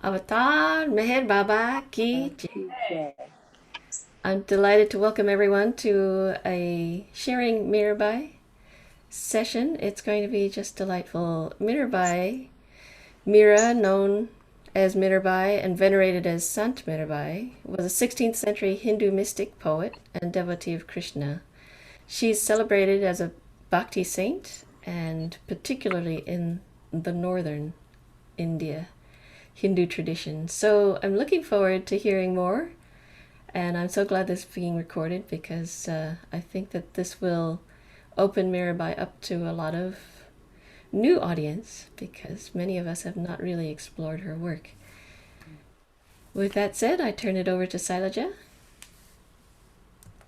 Avatar Meher Baba Ki Jai. I'm delighted to welcome everyone to a sharing Mirabai session. It's going to be just delightful. Mirabai, Meera, known as Mirabai and venerated as Sant Meerabai, was a 16th century Hindu mystic poet and devotee of Krishna. She's celebrated as a Bhakti saint, and particularly in the northern India Hindu tradition. So I'm looking forward to hearing more, and I'm so glad this is being recorded because I think that this will open Mirabai up to a lot of new audience because many of us have not really explored her work. With that said, I turn it over to Sailaja.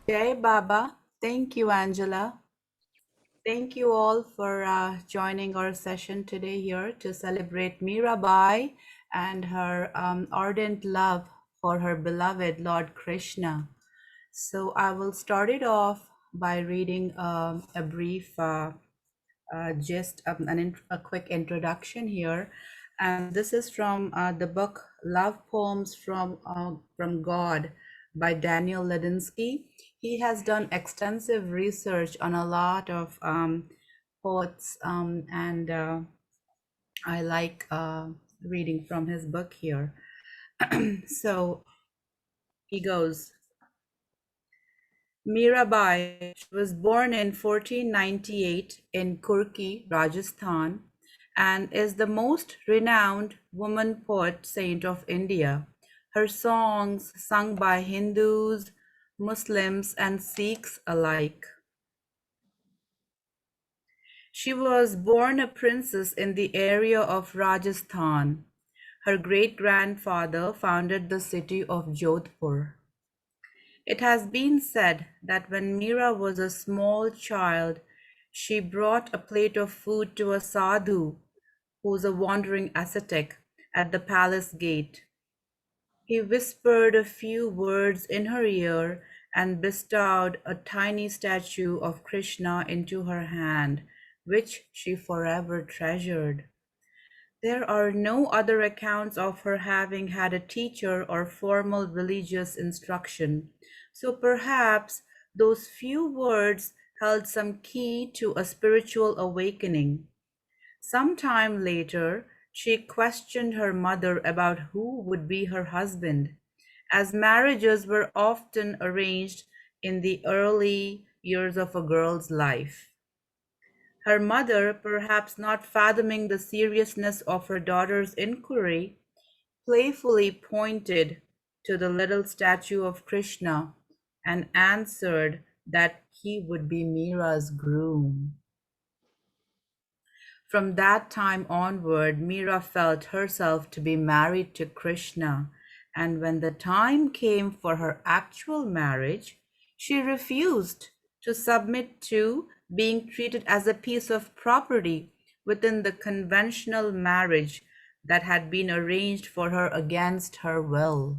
Jai Baba. Thank you, Angela. Thank you all for joining our session today here to celebrate Mirabai and her ardent love for her beloved Lord Krishna. So I will start it off by reading a brief a quick introduction here. And this is from the book Love Poems from God by Daniel Ladinsky. He has done extensive research on a lot of poets, and I like reading from his book here. So he goes, Mirabai was born in 1498 in Kurki, Rajasthan, and is the most renowned woman poet saint of India. Her songs sung by Hindus, Muslims, and Sikhs alike. She was born a princess in the area of Rajasthan. Her great-grandfather founded the city of Jodhpur. It has been said that when Meera was a small child, she brought a plate of food to a sadhu, who was a wandering ascetic, at the palace gate. He whispered a few words in her ear and bestowed a tiny statue of Krishna into her hand, which she forever treasured. There are no other accounts of her having had a teacher or formal religious instruction, so perhaps those few words held some key to a spiritual awakening. Some time later, she questioned her mother about who would be her husband, as marriages were often arranged in the early years of a girl's life. Her mother, perhaps not fathoming the seriousness of her daughter's inquiry, playfully pointed to the little statue of Krishna and answered that he would be Meera's groom. From that time onward, Meera felt herself to be married to Krishna, and when the time came for her actual marriage, she refused to submit to being treated as a piece of property within the conventional marriage that had been arranged for her against her will.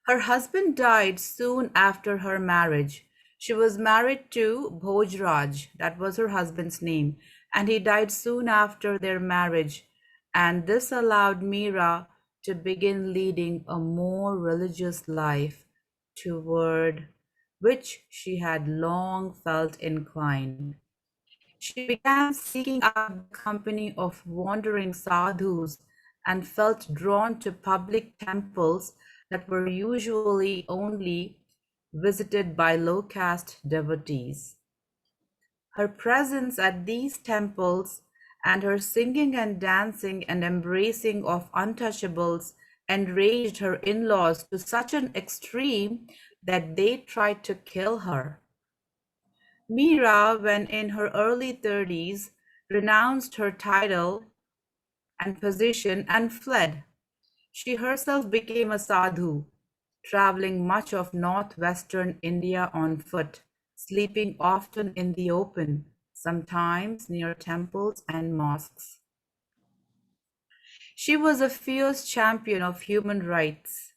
Her husband died soon after her marriage. She was married to Bhojraj, that was her husband's name, and he died soon after their marriage. And this allowed Meera to begin leading a more religious life, toward which she had long felt inclined. She began seeking out the company of wandering sadhus and felt drawn to public temples that were usually only visited by low-caste devotees. Her presence at these temples and her singing and dancing and embracing of untouchables enraged her in-laws to such an extreme that they tried to kill her. Meera, when in her early 30s, renounced her title and position and fled. She herself became a sadhu, traveling much of northwestern India on foot, sleeping often in the open, sometimes near temples and mosques. She was a fierce champion of human rights,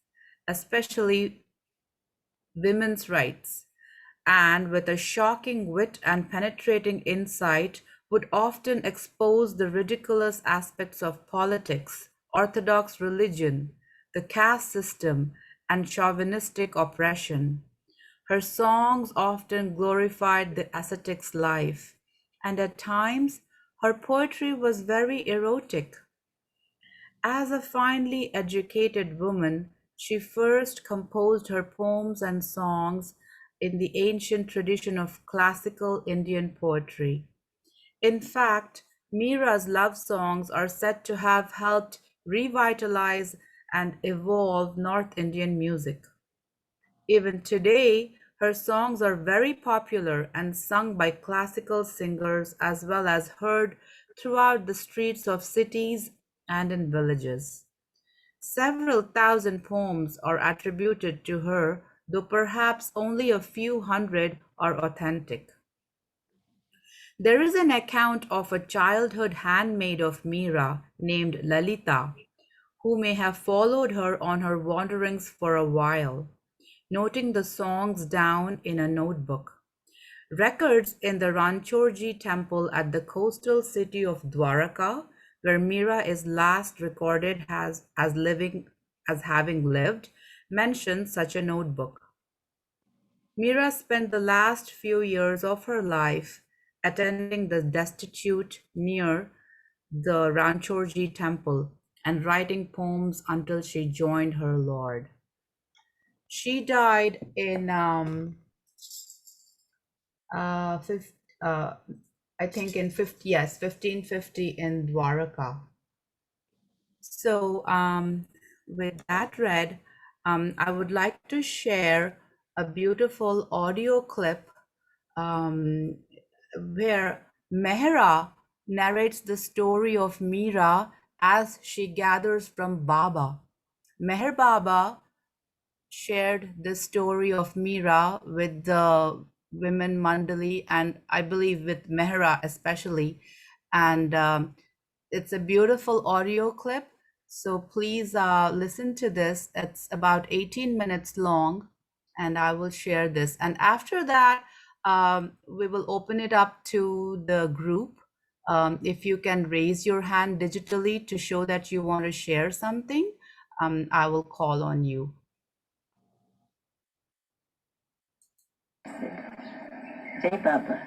especially women's rights, and with a shocking wit and penetrating insight would often expose the ridiculous aspects of politics orthodox religion, the caste system, and chauvinistic oppression. Her songs often glorified the ascetic's life, and at times her poetry was very erotic. As a finely educated woman, she first composed her poems and songs in the ancient tradition of classical Indian poetry. In fact, Meera's love songs are said to have helped revitalize and evolve North Indian music. Even today, her songs are very popular and sung by classical singers as well as heard throughout the streets of cities and in villages. Several thousand poems are attributed to her, though perhaps only a few hundred are authentic. There is an account of a childhood handmaid of Meera named Lalita, who may have followed her on her wanderings for a while, noting the songs down in a notebook. Records in the Ranchorji temple at the coastal city of Dwaraka, where Meera is last recorded as having lived, mention such a notebook. Meera spent the last few years of her life attending the destitute near the Ranchorji temple and writing poems until she joined her Lord. She died in fif- uh, I think in 1550 in Dwaraka. So with that read, I would like to share a beautiful audio clip um, where Mehra narrates the story of Meera as she gathers from Baba. Meher Baba shared the story of Meera with the women mandali and I believe with Mehra especially. And it's a beautiful audio clip. So please listen to this. It's about 18 minutes long and I will share this. And after that, we will open it up to the group. If you can raise your hand digitally to show that you want to share something, I will call on you. Jai Baba.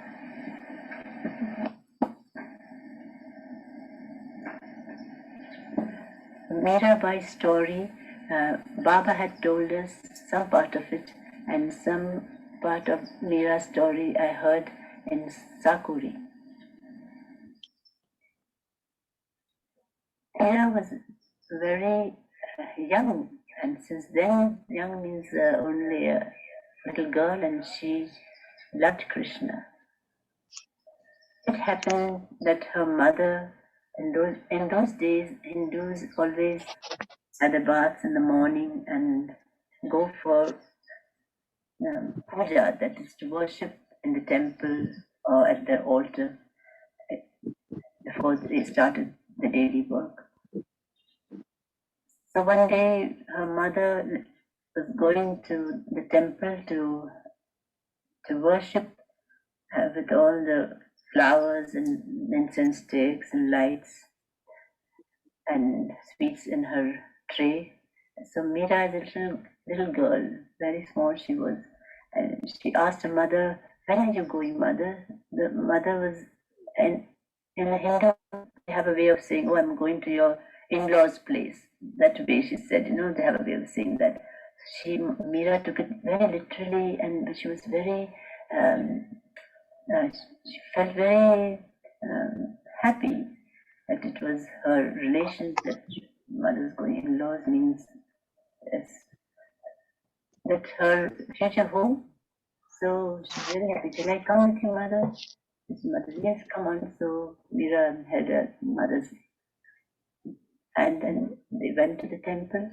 Mirabai's story, Baba had told us some part of it, and some part of Meera's story I heard in Sakuri. Meera was very young, and since then, young means only a little girl, and she loved Krishna. It happened that her mother, in those days, Hindus always had a bath in the morning and go for puja, that is to worship in the temple or at the altar before they started the daily work. So one day her mother was going to the temple to worship with all the flowers and incense sticks and lights and sweets in her tray. So Meera, the little girl, very small she was, and she asked her mother, "Where are you going, mother?" The mother was, and in Hindu, they have a way of saying, "Oh, I'm going to your in-laws' place." That way she said, they have a way of saying that. Meera took it very literally, and she was very, she felt very happy that it was her relations, that mother's going in-laws means that her future home. So she's very happy. "Can I come with you, mother?" His mother, "Yes, come on." So Meera held her mother's hand and they went to the temple.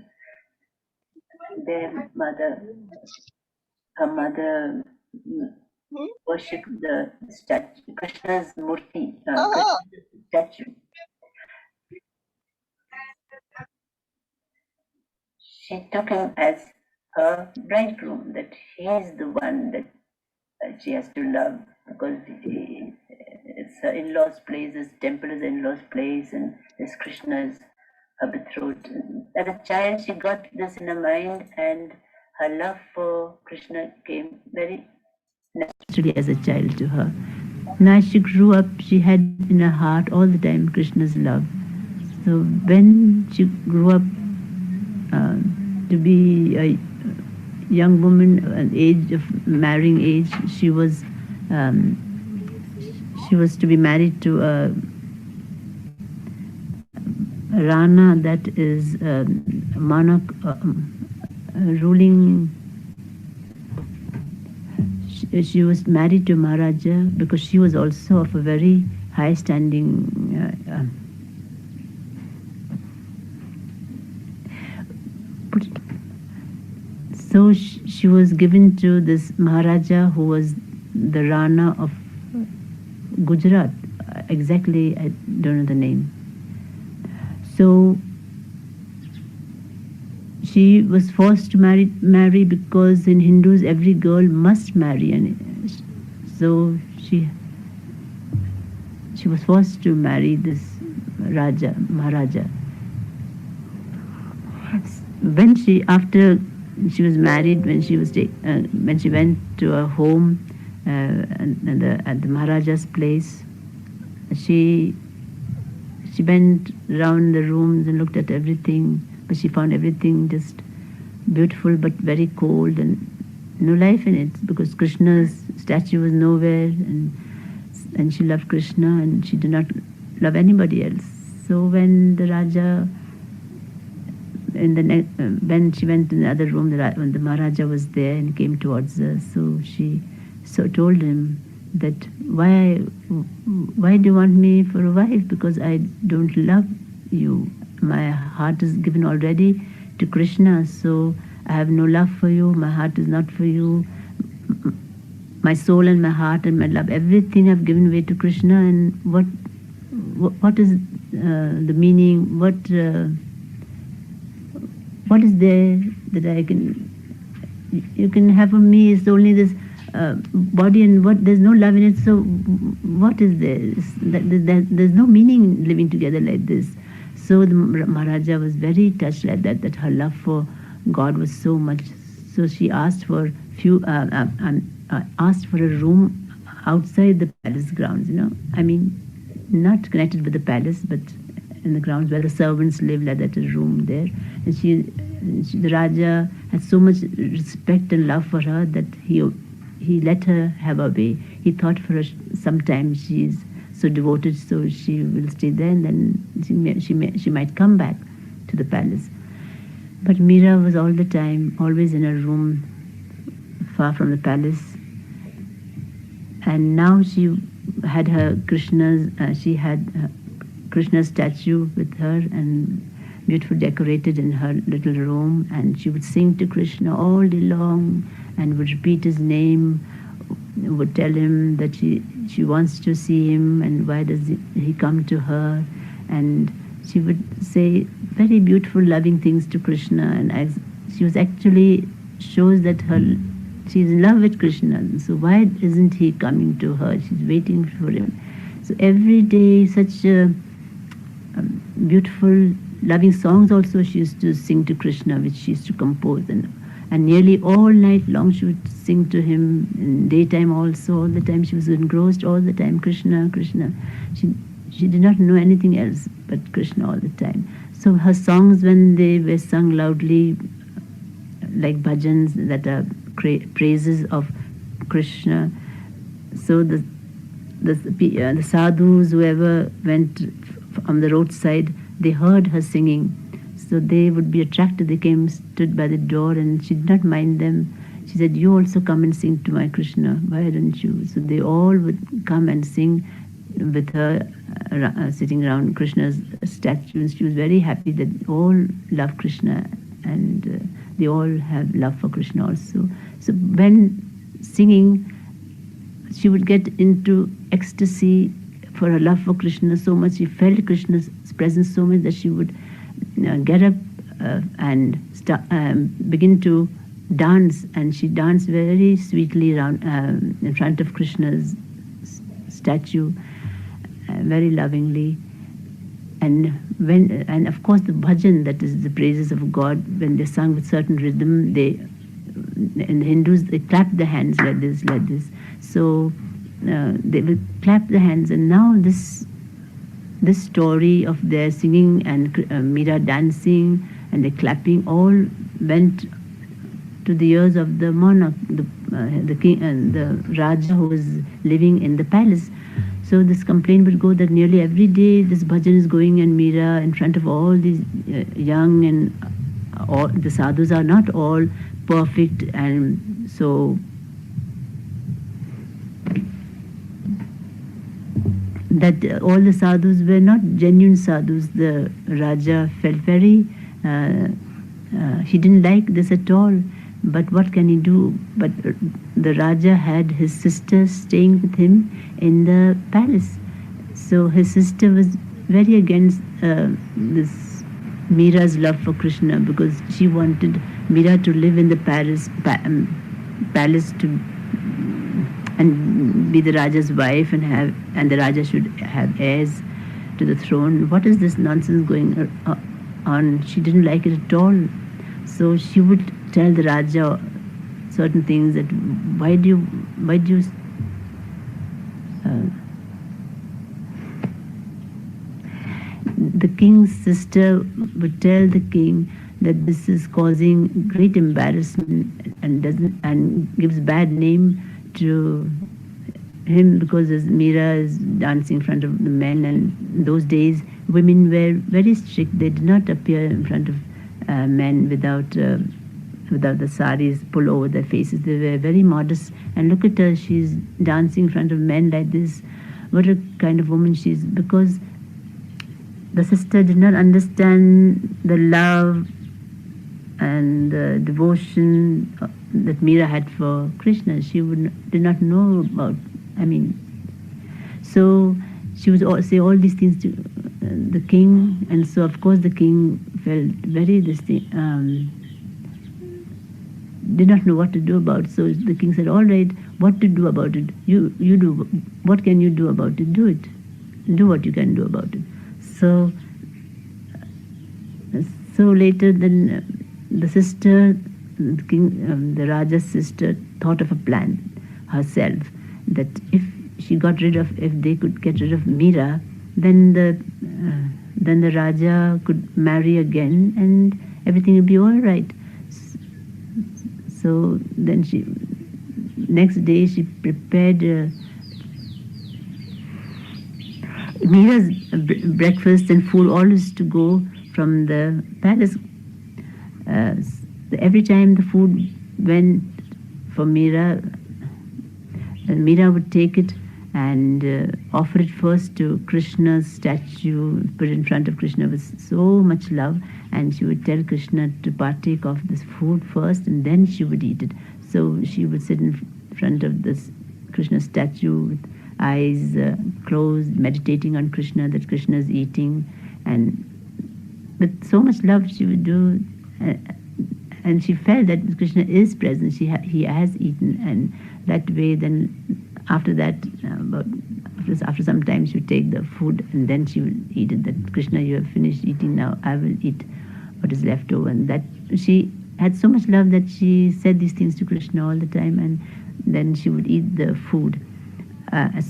Her mother worshipped the statue, Krishna's murti, Krishna's statue. She took him as her bridegroom, that he is the one that she has to love, because it's her in-laws' place, this temple is in-laws' place, and this Krishna's her betrothed. As a child, she got this in her mind, and her love for Krishna came very naturally as a child to her. Now, as she grew up, she had in her heart all the time Krishna's love. So when she grew up to be a young woman, an age of marrying age, she was to be married to a Rana, that is a monarch ruling. She was married to Maharaja because she was also of a very high standing. So she was given to this Maharaja who was the Rana of Gujarat. Exactly, I don't know the name. So she was forced to marry because in Hindus every girl must marry, and so she was forced to marry this Maharaja. When after she was married, when she went to her home at the Maharaja's place, she went around the rooms and looked at everything, but she found everything just beautiful but very cold and no life in it, because Krishna's statue was nowhere, and she loved Krishna and she did not love anybody else. So when the Raja, when she went to the other room, when the Maharaja was there and came towards her, so she told him that why do you want me for a wife? Because I don't love you. My heart is given already to Krishna, so I have no love for you. My heart is not for you. My soul and my heart and my love, everything I've given away to Krishna. And what is the meaning? What is there that you can have of me? Is only this body, and there's no love in it. So what is this? There's no meaning living together like this. So the Maharaja was very touched like that her love for God was so much. So she asked for asked for a room outside the palace grounds. I mean, not connected with the palace, but in the grounds where the servants live, like that, a room there. And the Raja had so much respect and love for her that he let her have her way. He thought for her some time she is so devoted, so she will stay there, and then she might come back to the palace. But Meera was all the time always in her room far from the palace. And now she had her Krishna's statue with her, and beautiful decorated in her little room, and she would sing to Krishna all day long and would repeat his name, would tell him that she wants to see him and why does he come to her, and she would say very beautiful loving things to Krishna, and as she was actually shows that she's in love with Krishna, so why isn't he coming to her? She's waiting for him. So every day such beautiful loving songs also she used to sing to Krishna, which she used to compose, and nearly all night long she would sing to him, in daytime also, all the time she was engrossed, all the time Krishna, Krishna. She did not know anything else but Krishna all the time. So her songs, when they were sung loudly, like bhajans that are praises of Krishna, so the sadhus, whoever went on the roadside, they heard her singing, so they would be attracted. They came, stood by the door, and she did not mind them. She said, "You also come and sing to my Krishna. Why don't you?" So they all would come and sing with her, sitting around Krishna's statue. And she was very happy that all love Krishna, and they all have love for Krishna also. So when singing, she would get into ecstasy for her love for Krishna so much. She felt Krishna's presence so much that she would get up and begin to dance, and she danced very sweetly around in front of Krishna's statue, very lovingly. and of course the bhajan, that is the praises of God, when they're sung with certain rhythm, and the Hindus, they clap their hands like this. So they will clap the hands, and now this story of their singing and Meera dancing and the clapping all went to the ears of the monarch, the king and the Raja who was living in the palace. So this complaint would go that nearly every day this bhajan is going, and Meera in front of all these young, and all the sadhus are not all perfect, and so that all the sadhus were not genuine sadhus. The Raja felt very, he didn't like this at all. But what can he do? But the Raja had his sister staying with him in the palace. So his sister was very against this Meera's love for Krishna, because she wanted Meera to live in the palace to and be the Raja's wife, and the Raja should have heirs to the throne. What is this nonsense going on? She didn't like it at all. So she would tell the Raja certain things, that why do you the king's sister would tell the king that this is causing great embarrassment and gives bad name to him, because as Meera is dancing in front of the men, and in those days women were very strict. They did not appear in front of men without the saris pull over their faces. They were very modest. And look at her, she's dancing in front of men like this. What a kind of woman she is, because the sister did not understand the love and the devotion that Meera had for Krishna. She did not know about, so she would say all these things to the king, and so of course the king felt very did not know what to do about it. So the king said, all right, what to do about it? You do. What can you do about it? Do it. Do what you can do about it. So later then the sister, the king, the Raja's sister, thought of a plan herself, that if they could get rid of Meera, then the Raja could marry again and everything would be all right. So then next day she prepared Meera's breakfast and food, always to go from the palace. Every time the food went for Meera, Meera would take it and offer it first to Krishna's statue, put it in front of Krishna with so much love, and she would tell Krishna to partake of this food first, and then she would eat it. So she would sit in front of this Krishna statue with eyes closed, meditating on Krishna, that Krishna is eating, and with so much love she would do, and she felt that Krishna is present. He has eaten, and that way then after that, after some time, she would take the food and then she would eat it. That Krishna, you have finished eating, now I will eat what is left over. And that she had so much love that she said these things to Krishna all the time, and then she would eat the food.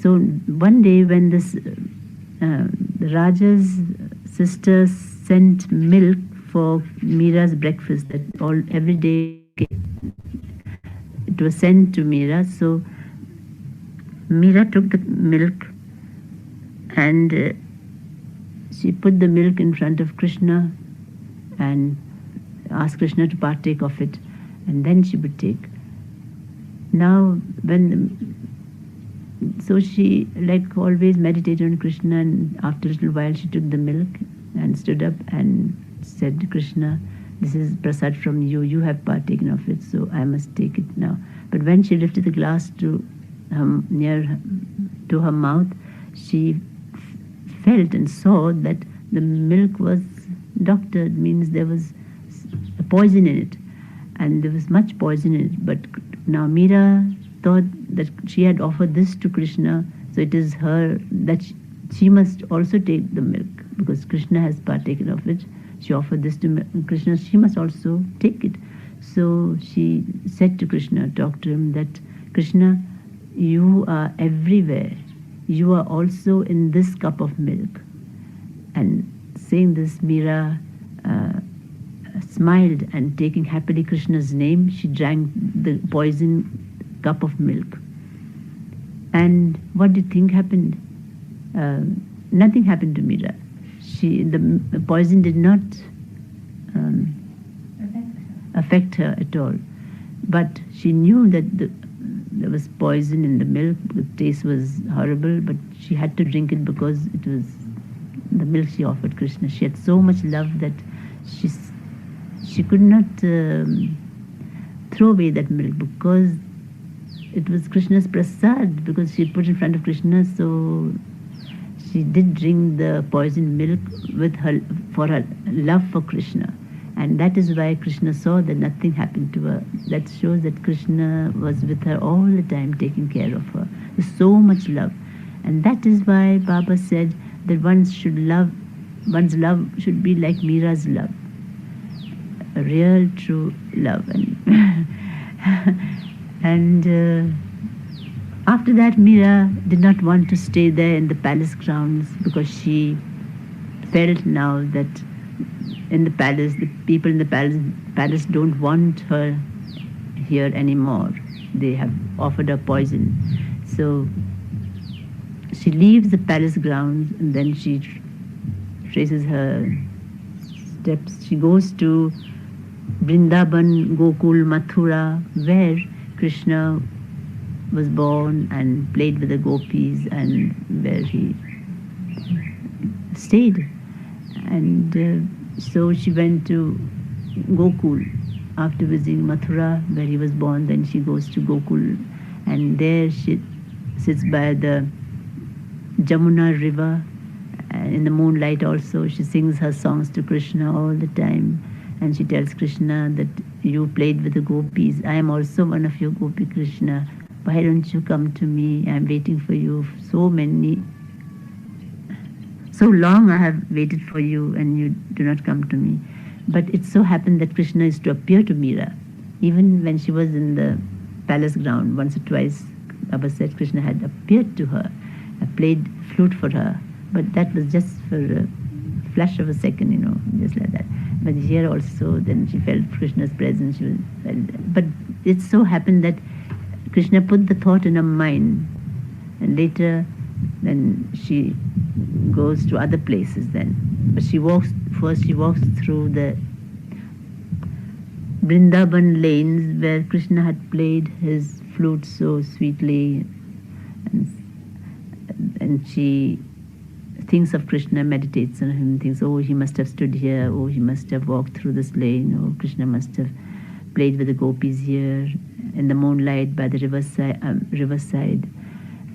So one day when the Raja's sister sent milk for Meera's breakfast, that every day it was sent to Meera. So Meera took the milk and she put the milk in front of Krishna and asked Krishna to partake of it, and then she would take. Now so she, like always, meditated on Krishna, and after a little while she took the milk and stood up and said to Krishna, this is prasad from you, you have partaken of it, so I must take it now. But when she lifted the glass to her mouth, she felt and saw that the milk was doctored, means there was a poison in it, and there was much poison in it. But now Meera thought that she had offered this to Krishna, so it is her that she must also take the milk. because Krishna has partaken of it. She offered this to Krishna, she must also take it. So she said to Krishna, talked to him, that Krishna, you are everywhere. You are also in this cup of milk. And saying this, Meera smiled, and taking happily Krishna's name, she drank the poison cup of milk. And what do you think happened? Nothing happened to Meera. The poison did not affect her at all. But she knew that there was poison in the milk. The taste was horrible, but she had to drink it because it was the milk she offered Krishna. She had so much love that she could not throw away that milk, because it was Krishna's prasad, because she put in front of Krishna. So she did drink the poisoned milk for her love for Krishna. And that is why Krishna saw that nothing happened to her. That shows that Krishna was with her all the time, taking care of her. With so much love. And that is why Baba said that one's love should be like Meera's love. A real, true love. And after that, Meera did not want to stay there in the palace grounds, because she felt now that in the palace, the people in the palace don't want her here anymore. They have offered her poison. So she leaves the palace grounds, and then she traces her steps. She goes to Vrindavan, Gokul, Mathura, where Krishna was born and played with the gopis, and where he stayed. And so she went to Gokul after visiting Mathura, where he was born. Then she goes to Gokul, and there she sits by the Jamuna river. In the moonlight also, she sings her songs to Krishna all the time. And she tells Krishna that you played with the gopis. I am also one of your gopi, Krishna. Why don't you come to me? I am waiting for you. So long I have waited for you, and you do not come to me. But it so happened that Krishna is to appear to Meera. Even when she was in the palace ground, once or twice, Baba said Krishna had appeared to her. I played flute for her. But that was just for a flash of a second, just like that. But here also, then she felt Krishna's presence. But it so happened that Krishna put the thought in her mind, and later then she goes to other places then. But she walks through the Vrindavan lanes, where Krishna had played his flute so sweetly, and she thinks of Krishna, meditates on him, thinks, oh, he must have stood here, oh, he must have walked through this lane, oh, Krishna must have played with the gopis here in the moonlight by the riverside.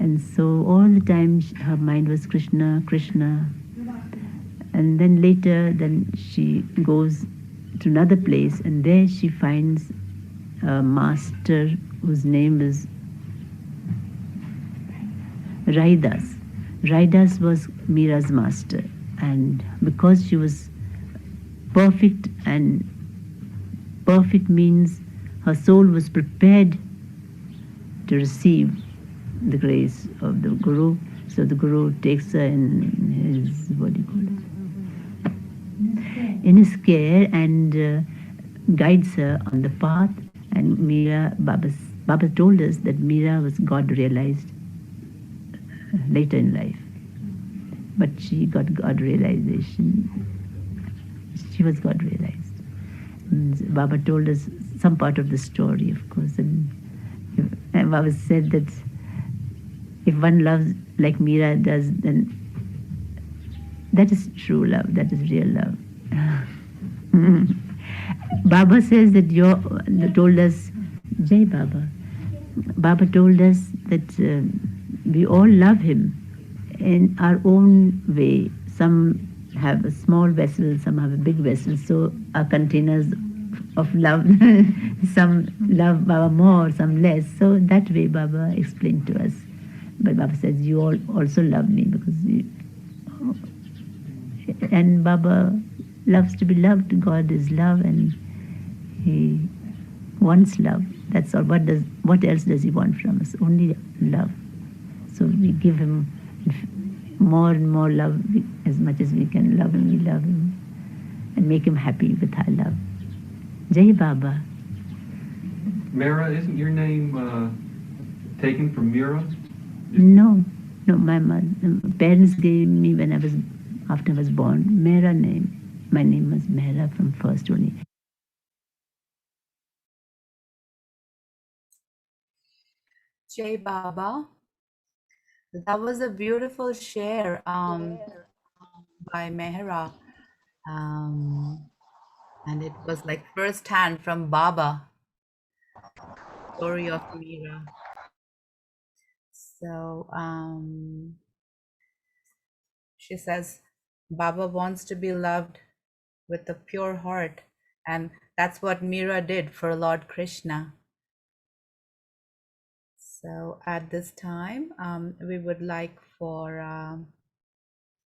And so all the time her mind was Krishna, Krishna. And then later, then she goes to another place, and there she finds a master whose name is Raidas. Raidas was Meera's master, and because she was perfect, and perfect means her soul was prepared to receive the grace of the Guru. So the Guru takes her in his, in his care, and guides her on the path. And Meera, Baba told us that Meera was God realized later in life. But she got God realization. She was God realized. And Baba told us some part of the story, of course. And Baba said that if one loves like Meera does, then that is true love, that is real love. Baba says that told us, Jai Baba. Baba told us that we all love him in our own way. Some have a small vessel, some have a big vessel, so are containers of love. Some love Baba more, some less. So that way Baba explained to us. But Baba says, you all also love me, because And Baba loves to be loved. God is love, and he wants love. That's all. What else does he want from us? Only love. So we give him more and more love. As much as we can love him, we love him and make him happy with our love. Jai Baba. Meera, isn't your name taken from Meera? No, my parents gave me when after I was born, Meera name. My name was Meera from first only. Jai Baba. That was a beautiful share by Mehra. And it was like first hand from Baba, story of Meera. So she says, Baba wants to be loved with a pure heart. And that's what Meera did for Lord Krishna. So at this time, we would like for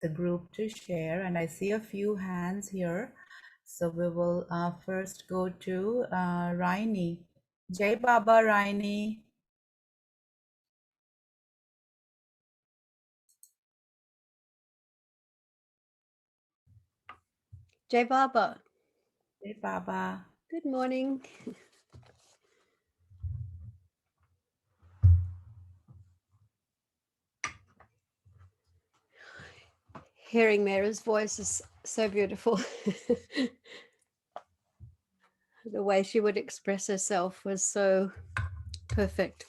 the group to share. And I see a few hands here. So we will first go to Raini. Jai Baba, Raini. Jai Baba. Jai Baba. Good morning. Hearing Meera's voice is so beautiful. The way she would express herself was so perfect.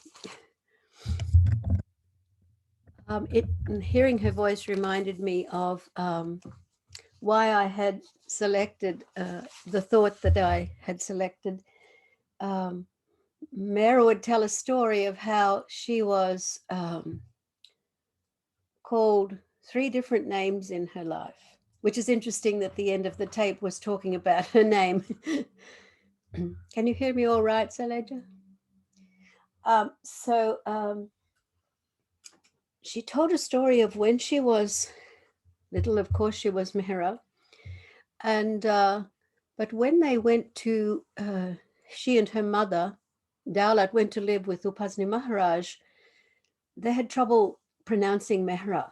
Hearing her voice reminded me of why I had selected the thought that I had selected. Meera would tell a story of how she was called 3 different names in her life, which is interesting that the end of the tape was talking about her name. Can you hear me all right, Sailaja? She told a story of when she was little. Of course, she was Meera. And but when they went to, she and her mother, Daulat, went to live with Upasni Maharaj, they had trouble pronouncing Meera.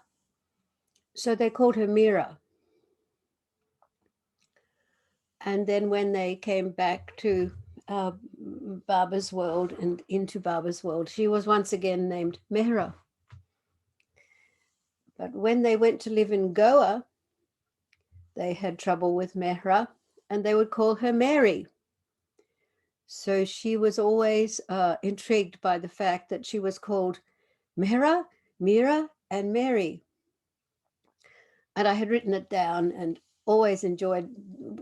So they called her Meera. And then when they came back to Baba's world and into Baba's world, she was once again named Meera. But when they went to live in Goa, they had trouble with Meera and they would call her Mary. So she was always intrigued by the fact that she was called Meera, Meera, and Mary. And I had written it down and always enjoyed.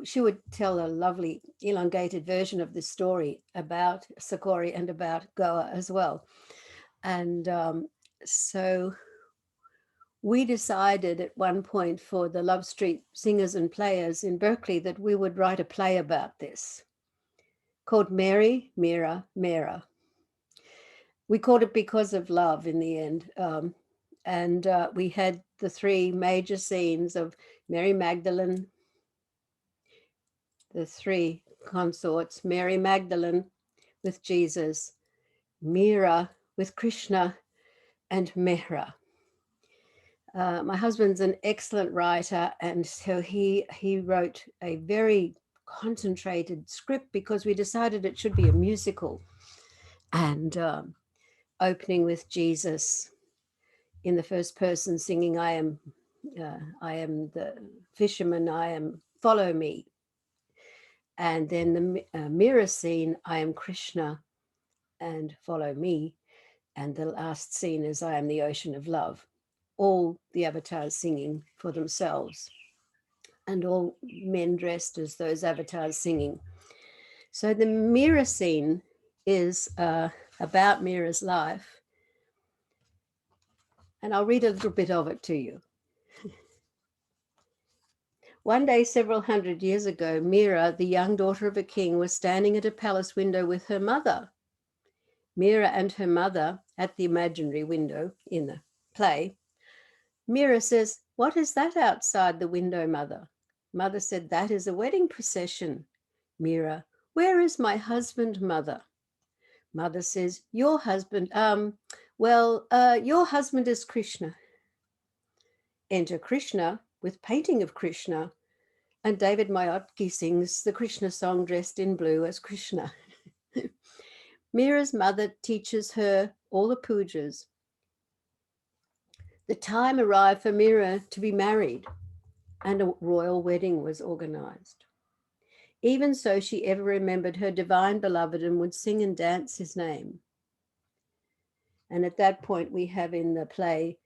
She would tell a lovely elongated version of this story about Sakori and about Goa as well. And so we decided at one point for the Love Street Singers and Players in Berkeley that we would write a play about this called Mary, Meera, Meera. We called it because of love in the end. And we had the 3 major scenes of Mary Magdalene, the 3 consorts, Mary Magdalene with Jesus, Meera with Krishna, and Meera. My husband's an excellent writer, and so he wrote a very concentrated script because we decided it should be a musical, and opening with Jesus in the first person singing, I am the fisherman, I am, follow me. And then the Meera scene, I am Krishna and follow me. And the last scene is I am the ocean of love. All the avatars singing for themselves and all men dressed as those avatars singing. So the Meera scene is about Meera's life. And I'll read a little bit of it to you. One day, several hundred years ago, Meera, the young daughter of a king, was standing at a palace window with her mother. Meera and her mother at the imaginary window in the play. Meera says, "What is that outside the window, Mother?" Mother said, "That is a wedding procession." Meera, "Where is my husband, Mother?" Mother says, "Your husband, your husband is Krishna." Enter Krishna with painting of Krishna, and David Mayotki sings the Krishna song dressed in blue as Krishna. Meera's mother teaches her all the pujas. The time arrived for Meera to be married, and a royal wedding was organized. Even so, she ever remembered her divine beloved and would sing and dance his name. And at that point, we have in the play,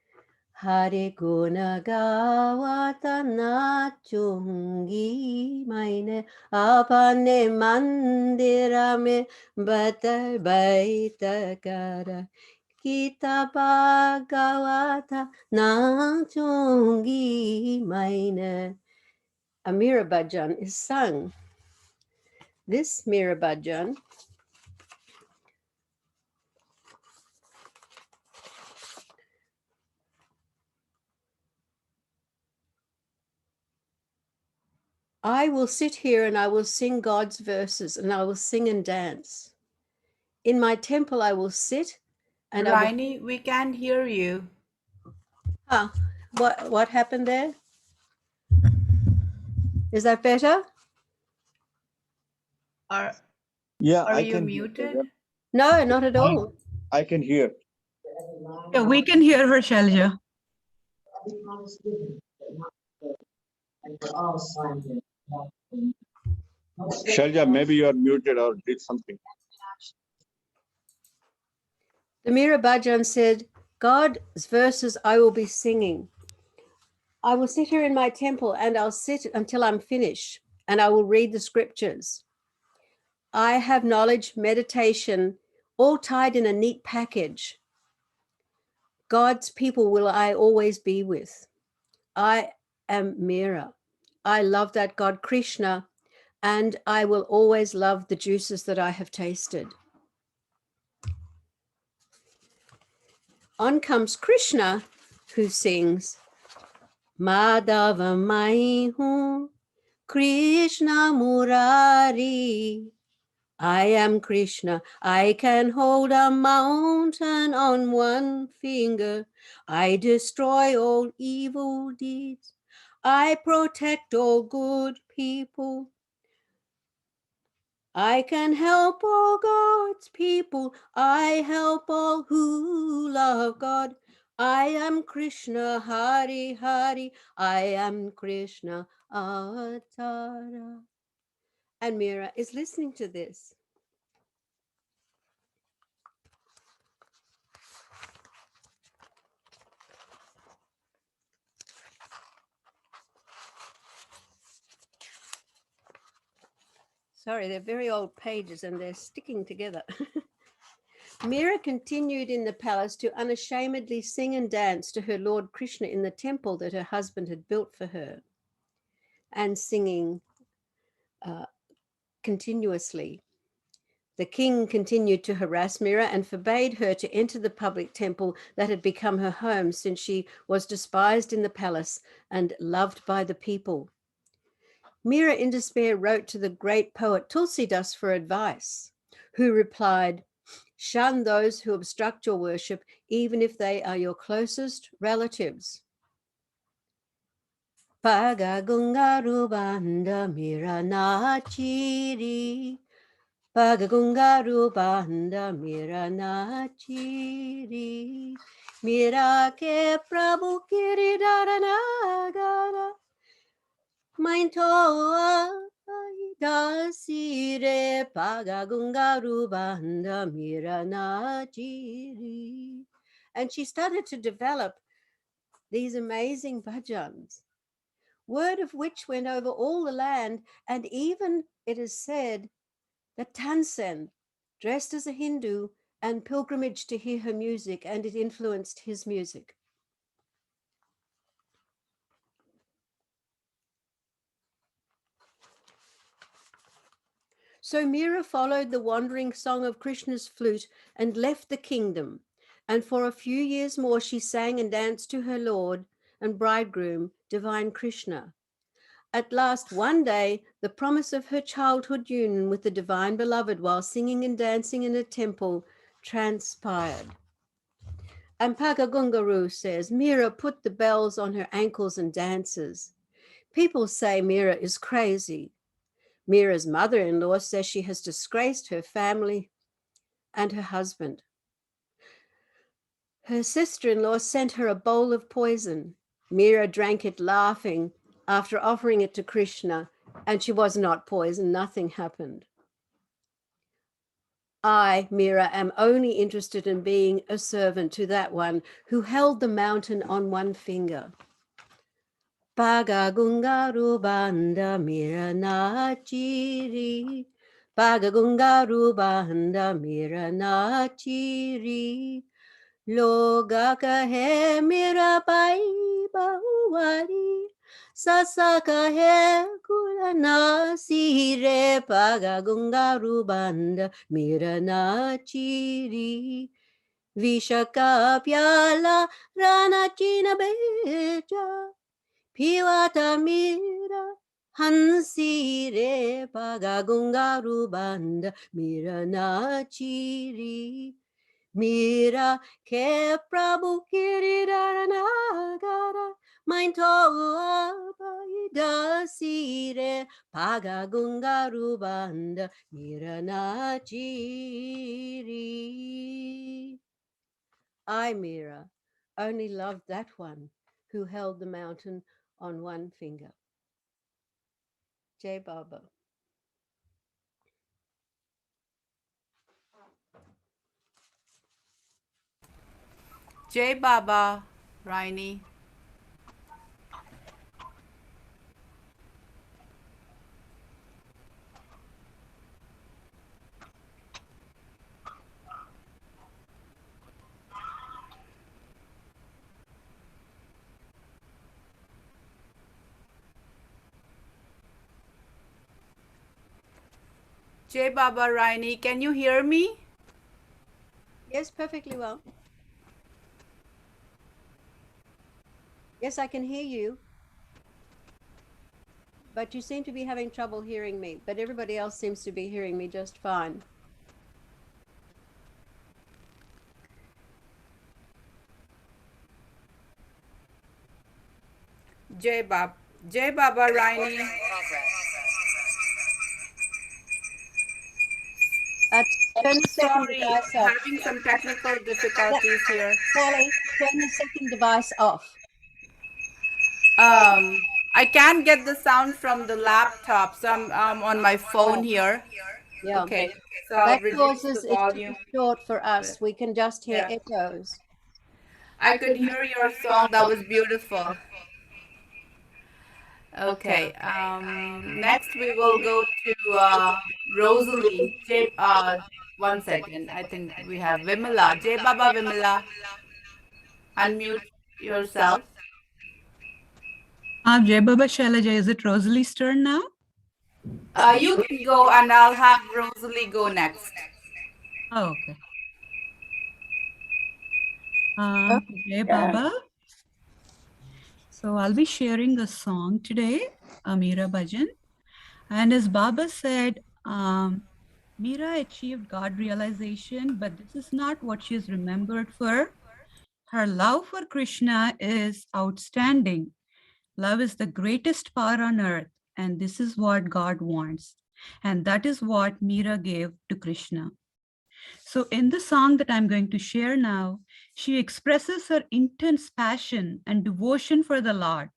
Hare Guna Gawata Nachungi Maine Apane Mandira Me Bata Baita Kara Kita Bhagavata Nachungi Maine. A Meera Bhajan is sung. This Meera Bhajan I will sit here and I will sing God's verses and I will sing and dance. In my temple, I will sit and I will. Raini, we can hear you. What happened there? Is that better? Are I you can muted? No, not at all. I can hear. Yeah, we can hear her, Sailaja. Shalja, maybe you are muted or did something. The Meera Bhajan said, God's verses I will be singing. I will sit here in my temple and I'll sit until I'm finished and I will read the scriptures. I have knowledge, meditation, all tied in a neat package. God's people will I always be with. I am Meera. I love that God Krishna, and I will always love the juices that I have tasted. On comes Krishna, who sings, Madhava Mai Hu, Krishna Murari. I am Krishna. I can hold a mountain on one finger. I destroy all evil deeds. I protect all good people. I can help all God's people. I help all who love God. I am Krishna, Hari Hari. I am Krishna, Avatara. And Meera is listening to this. Sorry, they're very old pages and they're sticking together. Meera continued in the palace to unashamedly sing and dance to her Lord Krishna in the temple that her husband had built for her, and singing continuously. The king continued to harass Meera and forbade her to enter the public temple that had become her home, since she was despised in the palace and loved by the people. Meera, in despair, wrote to the great poet Tulsidas for advice, who replied, shun those who obstruct your worship, even if they are your closest relatives. Pagagungaru banda Meera nachiri. Pagagungaru banda Meera nachiri. Meera ke Prabhu kiridaranagara. Maintoa dasire Pagagungaru banda Meera nachiri. And she started to develop these amazing bhajans, word of which went over all the land, and even, it is said, that Tansen, dressed as a Hindu, and pilgrimaged to hear her music, and it influenced his music. So Meera followed the wandering song of Krishna's flute and left the kingdom. And for a few years more, she sang and danced to her Lord. and bridegroom, divine Krishna. At last, one day, the promise of her childhood union with the divine beloved while singing and dancing in a temple transpired. And Pagagungaru says, Meera put the bells on her ankles and dances. People say Meera is crazy. Meera's mother-in-law says she has disgraced her family and her husband. Her sister-in-law sent her a bowl of poison. Meera drank it laughing after offering it to Krishna, and she was not poisoned. Nothing happened. I, Meera, am only interested in being a servant to that one who held the mountain on one finger. Pagagungaru banda Meera nachiri. Pagagungaru banda Meera nachiri. Loga kahe Mirabai bahuwari. Sasa kahe kulana sire. Pagagungaru banda Meera nachiri. Vishaka pyala rana china beja. Piwata Meera hansi re. Pagagungaru banda Meera nachiri. Meera ke Prabhu Kiridaranagara Main toa dasire Pagagungaru banda Meera nachiri. I, Meera, only loved that one who held the mountain on one finger. Jai Baba. Jai Baba, Raini. Jai Baba, Raini, can you hear me? Yes, perfectly well. Yes, I can hear you. But you seem to be having trouble hearing me, but everybody else seems to be hearing me just fine. Jai Baba, Raini. Turn the second Sorry, device off. having some technical difficulties here. Sally, turn the second device off. I can't get the sound from the laptop, so I'm on my phone here. Yeah. Okay, so I'll That reduce causes the it to volume. be short for us. We can just hear Yeah. echoes. I could hear your song. That was beautiful. Okay. Next we will go to Rosalie. One second. I think we have Vimala. Jai Baba Vimala. Unmute yourself. Jai Baba Sailaja, is it Rosalie's turn now? You can go and I'll have Rosalie go next. Oh, okay. Jai Baba. So I'll be sharing a song today, a Meera Bhajan. And as Baba said, Meera achieved God realization, but this is not what she is remembered for. Her love for Krishna is outstanding. Love is the greatest power on earth, and this is what God wants. And that is what Meera gave to Krishna. So in the song that I'm going to share now, she expresses her intense passion and devotion for the Lord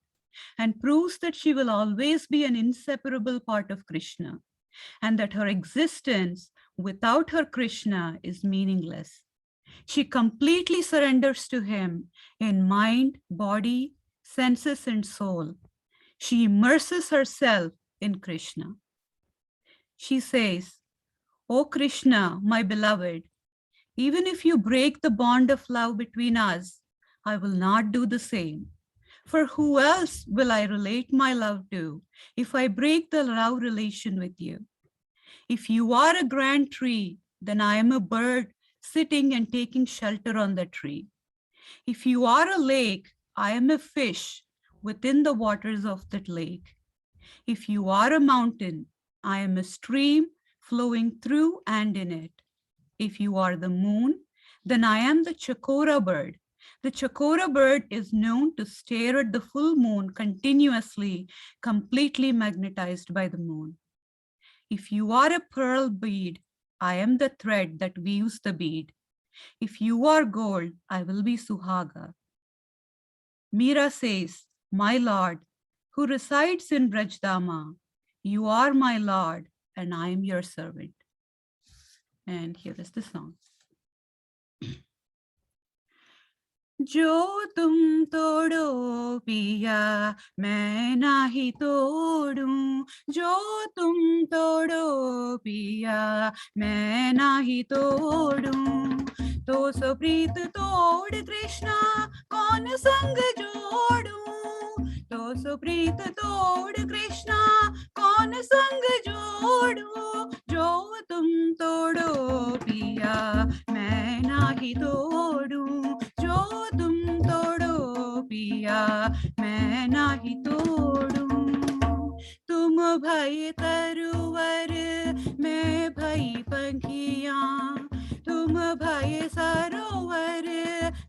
and proves that she will always be an inseparable part of Krishna and that her existence without her Krishna is meaningless. She completely surrenders to him in mind, body, senses, and soul. She immerses herself in Krishna. She says, "O Krishna, my beloved, even if you break the bond of love between us, I will not do the same. For who else will I relate my love to if I break the love relation with you? If you are a grand tree, then I am a bird sitting and taking shelter on the tree. If you are a lake, I am a fish within the waters of that lake. If you are a mountain, I am a stream flowing through and in it. If you are the moon, then I am the chakora bird. The chakora bird is known to stare at the full moon continuously, completely magnetized by the moon. If you are a pearl bead, I am the thread that weaves the bead. If you are gold, I will be Suhaga. Meera says, my Lord, who resides in Brajdama, you are my Lord, and I am your servant. And here is the song. जो तुम तोड़ो पिया मैं नाही तोड़ूं, जो तुम तोड़ो पिया मैं नाही तोड़ूं, तो सो प्रीत तोड़ कृष्णा कौन संग जोड़ूं, तो सो प्रीत तोड़ कृष्णा कौन संग जोड़ूं, जो तुम तोड़ो पिया मैं नाही तोड़ूं, जो तुम तोड़ो पिया मैं नाही तोड़ूं, तुम भई तरुवर मैं भई पंखिया, तुम भई सरोवर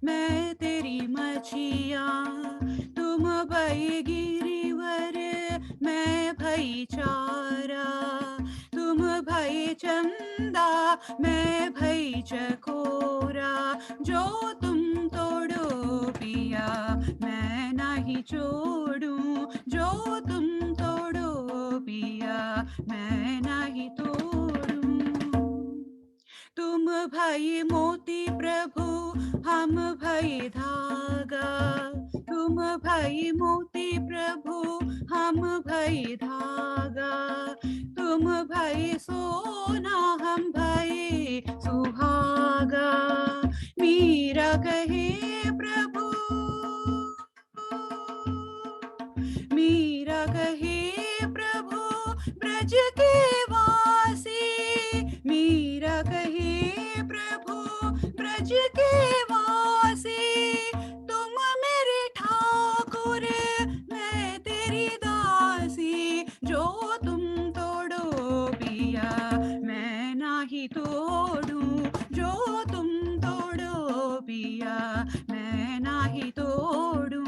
मैं तेरी मछिया, तुम भई गिरिवर मैं भई चारा, तुम भई चंदा मैं भई चकोरा, जो तुम तोड़ो पिया मैं नहीं छोड़ूं, जो तुम तोड़ो पिया मैं नहीं तोड़ूं, तुम भई मोती प्रभु हम भई धागा, तुम भई मोती प्रभु हम भई धागा, तुम भई सोना हम भई सुहागा, मीरा कहे प्रभु, मीरा कहे प्रभु ब्रज के वासी, मीरा कहे प्रभु ब्रज के वासी, तुम मेरे ठाकुर मैं तेरी दासी, जो तुम तोड़ो पिया मैं नाही तोड़ूं, जो तुम तोड़ो पिया मैं नाही तोड़ूं,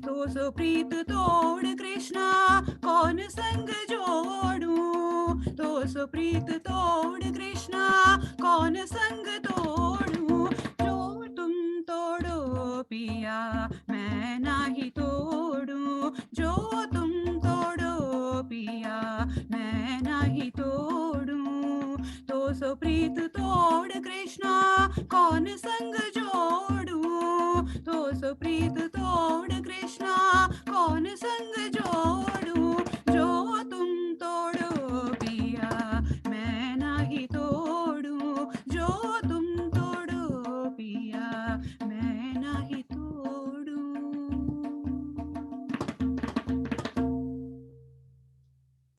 तो सो प्रीत तोड़ कृष्णा कौन संग जोड़ूं, तो सो प्रीत तोड़ कृष्णा कौन संग तोड़ूं, जो तुम तोड़ो पिया मैं नाही तोड़ूं, जो तुम तोड़ो पिया मैं नाही तोड़ूं, तो सो प्रीत तोड़ कृष्णा कौन संग जोड़ूं, तो सो प्रीत तोड़ कृष्णा कौन संग जोड़ूं, जो तुम तोड़ो पिया मैं नहीं तोड़ूं, जो तुम तोड़ो पिया मैं नहीं तोड़ूं.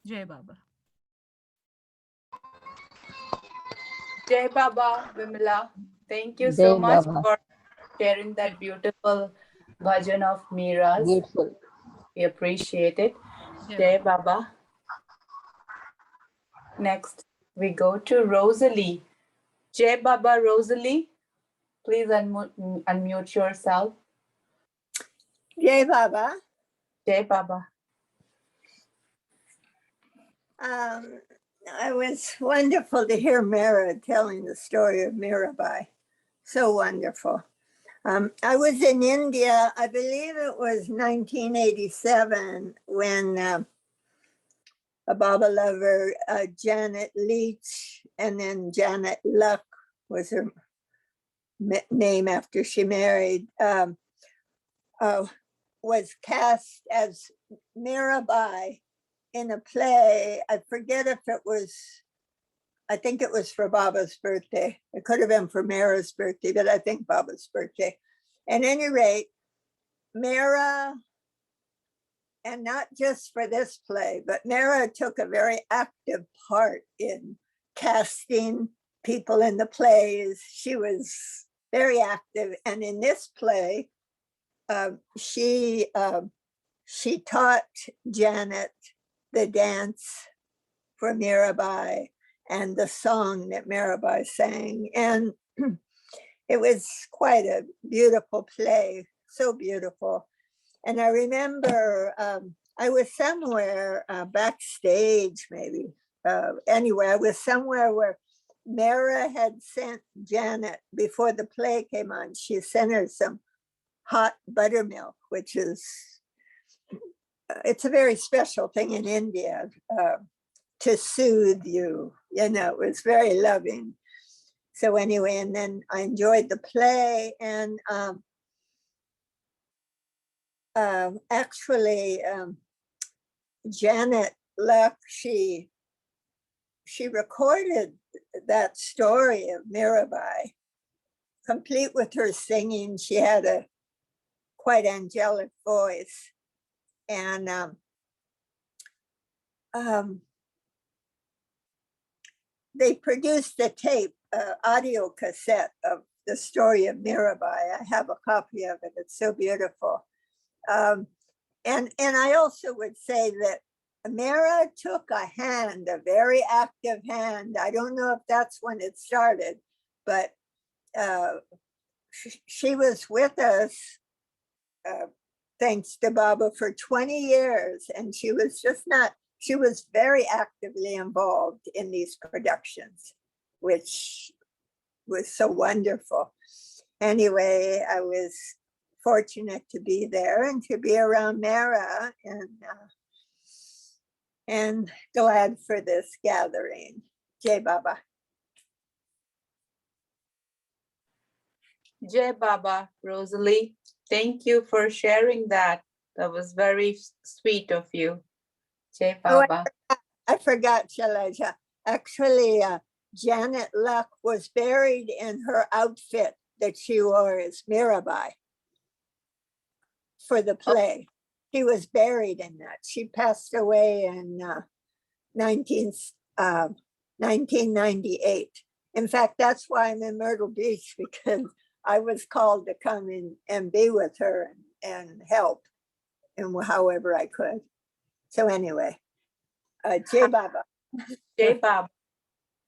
जय बाबा. Jai Baba, Vimala. Thank you Jai so much Baba. for sharing that beautiful bhajan of Meera's. Beautiful. We appreciate it. Jai Baba. Next, we go to Rosalie. Jai Baba, Rosalie. Please unmute yourself. Jai Baba. Jai Baba. It was wonderful to hear Meera telling the story of Mirabai. So wonderful. I was in India, I believe it was 1987, when a Baba lover, Janet Leach, and then Janet Luck was her name after she married, was cast as Mirabai in a play. I forget if it was, I think it was for Baba's birthday. It could have been for Meera's birthday, but I think Baba's birthday. At any rate, Meera, and not just for this play, but Meera took a very active part in casting people in the plays. She was very active. And in this play, she taught Janet the dance for Mirabai and the song that Mirabai sang. And it was quite a beautiful play, so beautiful. And I remember I was somewhere backstage, maybe. Anyway, I was somewhere where Meera had sent Janet, before the play came on, she sent her some hot buttermilk, which is, it's a very special thing in India to soothe you. You know, it was very loving. So anyway, and then I enjoyed the play, and actually Janet Luck, she recorded that story of Mirabai, complete with her singing. She had a quite angelic voice, and they produced a tape, audio cassette of the story of Mirabai. I have a copy of it. It's so beautiful. And I also would say that Meera took a hand, a very active hand. I don't know if that's when it started, but she was with us, thanks to Baba, for 20 years. And she was she was very actively involved in these productions, which was so wonderful. Anyway, I was fortunate to be there and to be around Meera, and glad for this gathering. Jai Baba. Jai Baba, Rosalie. Thank you for sharing that. That was very sweet of you. Jai Baba. Oh, I forgot, Sailaja. Actually, Janet Luck was buried in her outfit that she wore as Mirabai for the play. She was buried in that. She passed away in 1998. In fact, that's why I'm in Myrtle Beach, because I was called to come in and be with her and help in however I could. So anyway, Jai Baba. Jai Baba.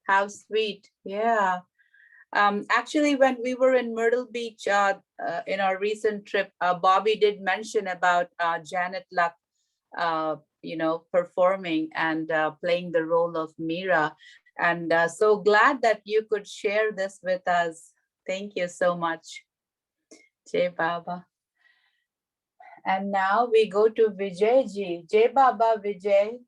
How sweet. Yeah. Actually, when we were in Myrtle Beach in our recent trip, Bobby did mention about Janet Luck, performing and playing the role of Meera. And so glad that you could share this with us. Thank you so much, Jai Baba. And now we go to Vijay ji. Jai Baba, Vijay.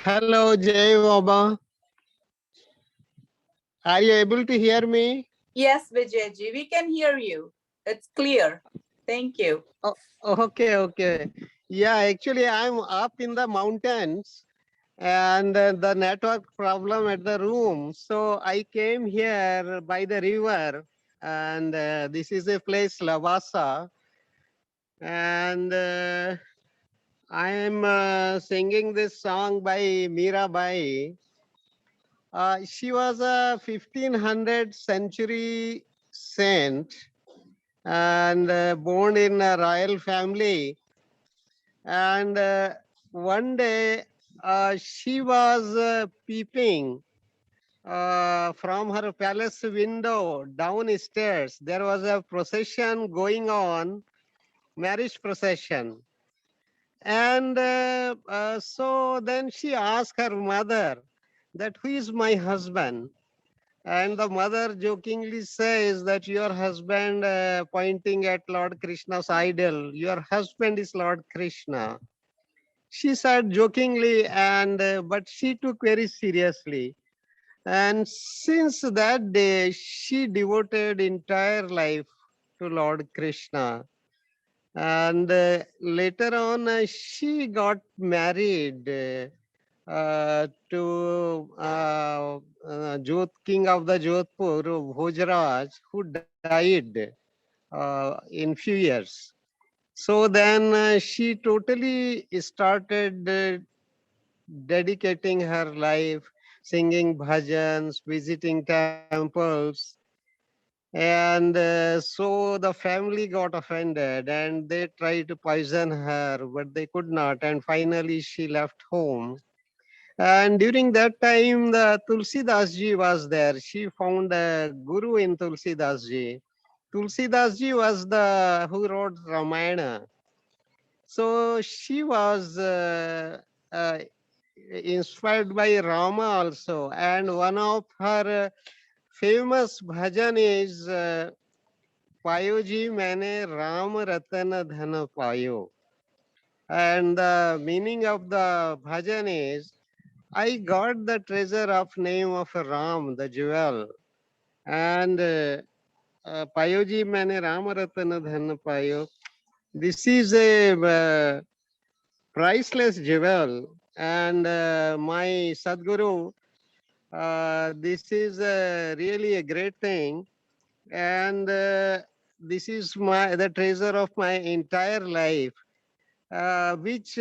Hello, Jai Baba. Are you able to hear me? Yes, Vijay ji, we can hear you. It's clear. Thank you. Oh, okay. Yeah, actually, I'm up in the mountains and the network problem at the room. So I came here by the river, and this is a place, Lavasa. And I am singing this song by Mirabai. She was a 1500 century saint and born in a royal family. And one day she was peeping from her palace window downstairs. There was a procession going on, marriage procession. And so then she asked her mother that, who is my husband? And the mother jokingly says that your husband, pointing at Lord Krishna's idol, your husband is Lord Krishna. She said jokingly, and but she took very seriously. And since that day, she devoted entire life to Lord Krishna. And later on, she got married to King of the Jodhpur, Bhojraj, who died in few years. So then she totally started dedicating her life, singing bhajans, visiting temples. And so the family got offended and they tried to poison her, but they could not. And finally, she left home. And during that time, the Tulsidas ji was there. She found a guru in Tulsidas ji. Tulsidas ji was the who wrote Ramayana. So she was inspired by Rama also. And one of her famous bhajan is पायो जी मैंने राम रतन धन पायो. And the meaning of the bhajan is, I got the treasure of name of Ram, the jewel. And payo ji maine Ram ratan dhan payo. This is a priceless jewel. And my Sadguru, this is really a great thing. And this is the treasure of my entire life. Which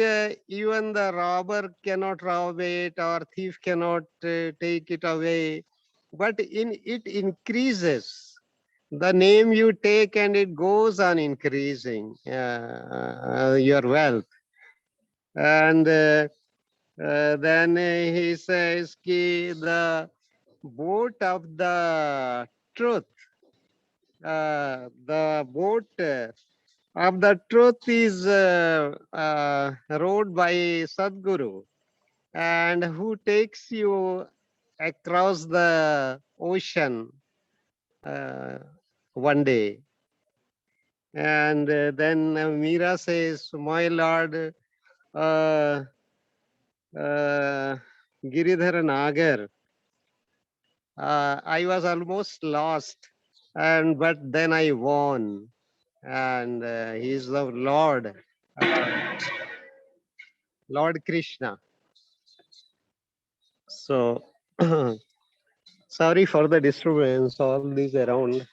even the robber cannot rob it or thief cannot take it away, but in it increases. The name you take and it goes on increasing your wealth. And then he says ki the boat of the truth, the boat of the truth is rowed by Sadguru, and who takes you across the ocean uh, one day. And then Meera says, my Lord, uh, Giridhara Nagar, I was almost lost, and but then I won. And he is the Lord, Lord Krishna. So sorry for the disturbance, all these around.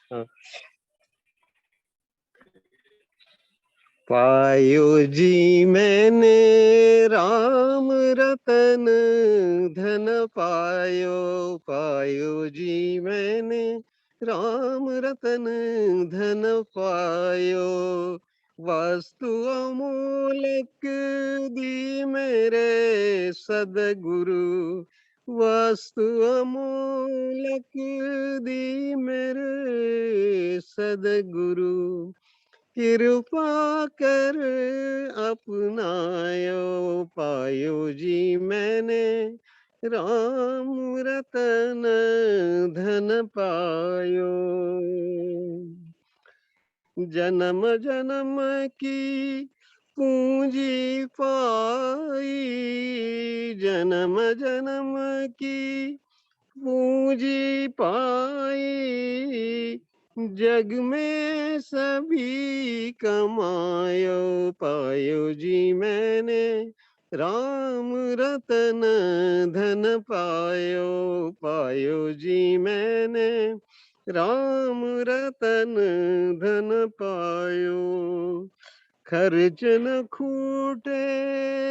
पायो जी मैंने राम रतन धन पायो. पायो जी मैंने राम रतन धन पायो. वस्तु अमूलक दी मेरे सदगुरु. वस्तु अमूलक दी मेरे सदगुरु. कृपा कर अपनायो. पायो जी मैंने राम रतन धन पायो. जन्म जन्म की पूंजी पाई. जन्म जन्म की पूंजी पाई. जग में सभी कमायो. पायो जी मैंने राम रतन धन पायो. पायो जी मैंने राम रतन धन पायो. खर्च न खूटे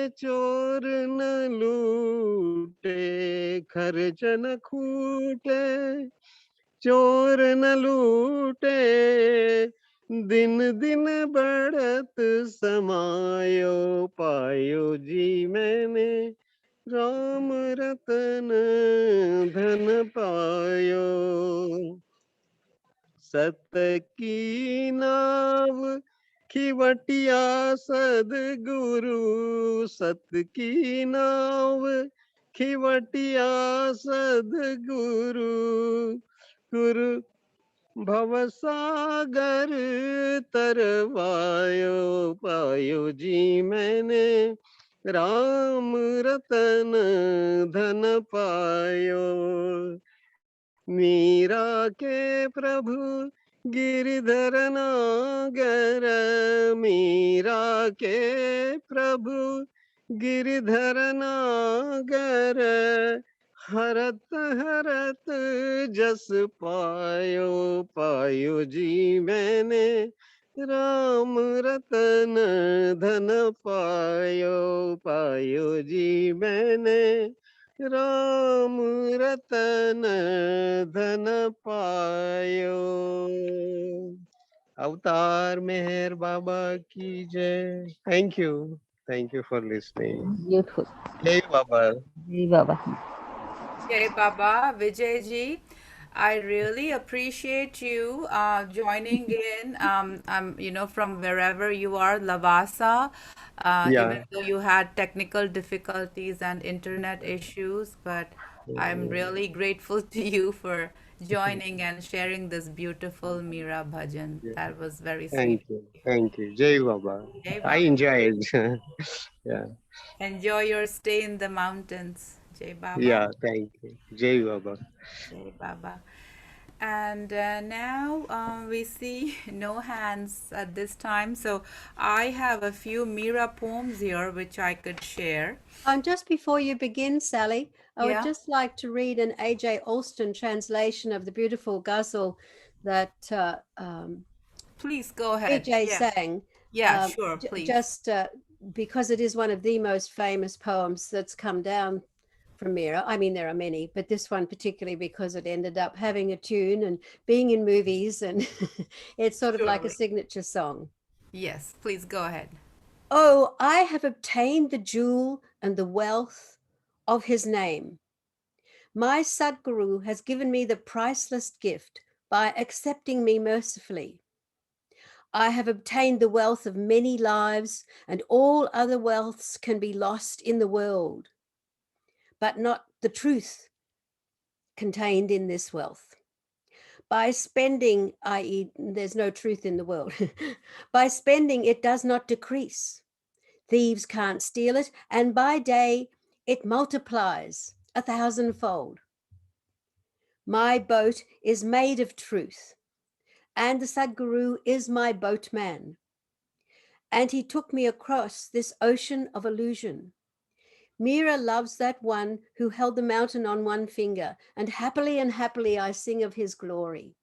चोर न लूटे. खर्च न खूटे चोर न लूटे. दिन दिन बढ़त समायो. पायो जी मैंने राम रतन धन पायो. सत की नाव खिवटिया सदगुरु. सत की नाव खिवटिया सदगुरु. गुरु भवसागर तरवायो. पायो जी मैंने राम रतन धन पायो. मीरा के प्रभु गिरिधर नागर मीरा के प्रभु गिरिधर नागर हरत हरत जस पायो पायो जी मैंने राम रतन धन पायो पायो जी मैंने राम रतन धन पायो अवतार मेहर बाबा की जय thank you for listening Beautiful. जय बाबा Jai Baba. Hey Baba, Vijay ji, I really appreciate you joining in. From wherever you are, Lavasa, yeah even though you had technical difficulties and internet issues, but I'm really grateful to you for joining and sharing this beautiful Meera bhajan. That was very sweet. thank you jay baba Jai I Baba. enjoyed yeah Enjoy your stay in the mountains. Jai Baba. yeah thank you jay baba Jai Baba. And now we see no hands at this time. So I have a few Meera poems here which I could share. And just before you begin, Sally, I would Yeah, just like to read an A.J. Alston translation of the beautiful ghazal that please go ahead. A.J. Yeah, sang, yeah, sure, please. just because it is one of the most famous poems that's come down from Meera. I mean, there are many, but this one particularly because it ended up having a tune and being in movies, and it's sort of like a Surely. signature song. Yes, please go ahead. Oh, I have obtained the jewel and the wealth of his name. My Sadguru has given me the priceless gift by accepting me mercifully. I have obtained the wealth of many lives, and all other wealths can be lost in the world, but not the truth contained in this wealth. By spending, i.e., there's no truth in the world, by spending, it does not decrease. Thieves can't steal it, and by day, it multiplies 1,000-fold. My boat is made of truth, and the Sadguru is my boatman. And he took me across this ocean of illusion. Meera loves that one who held the mountain on one finger, and happily I sing of his glory.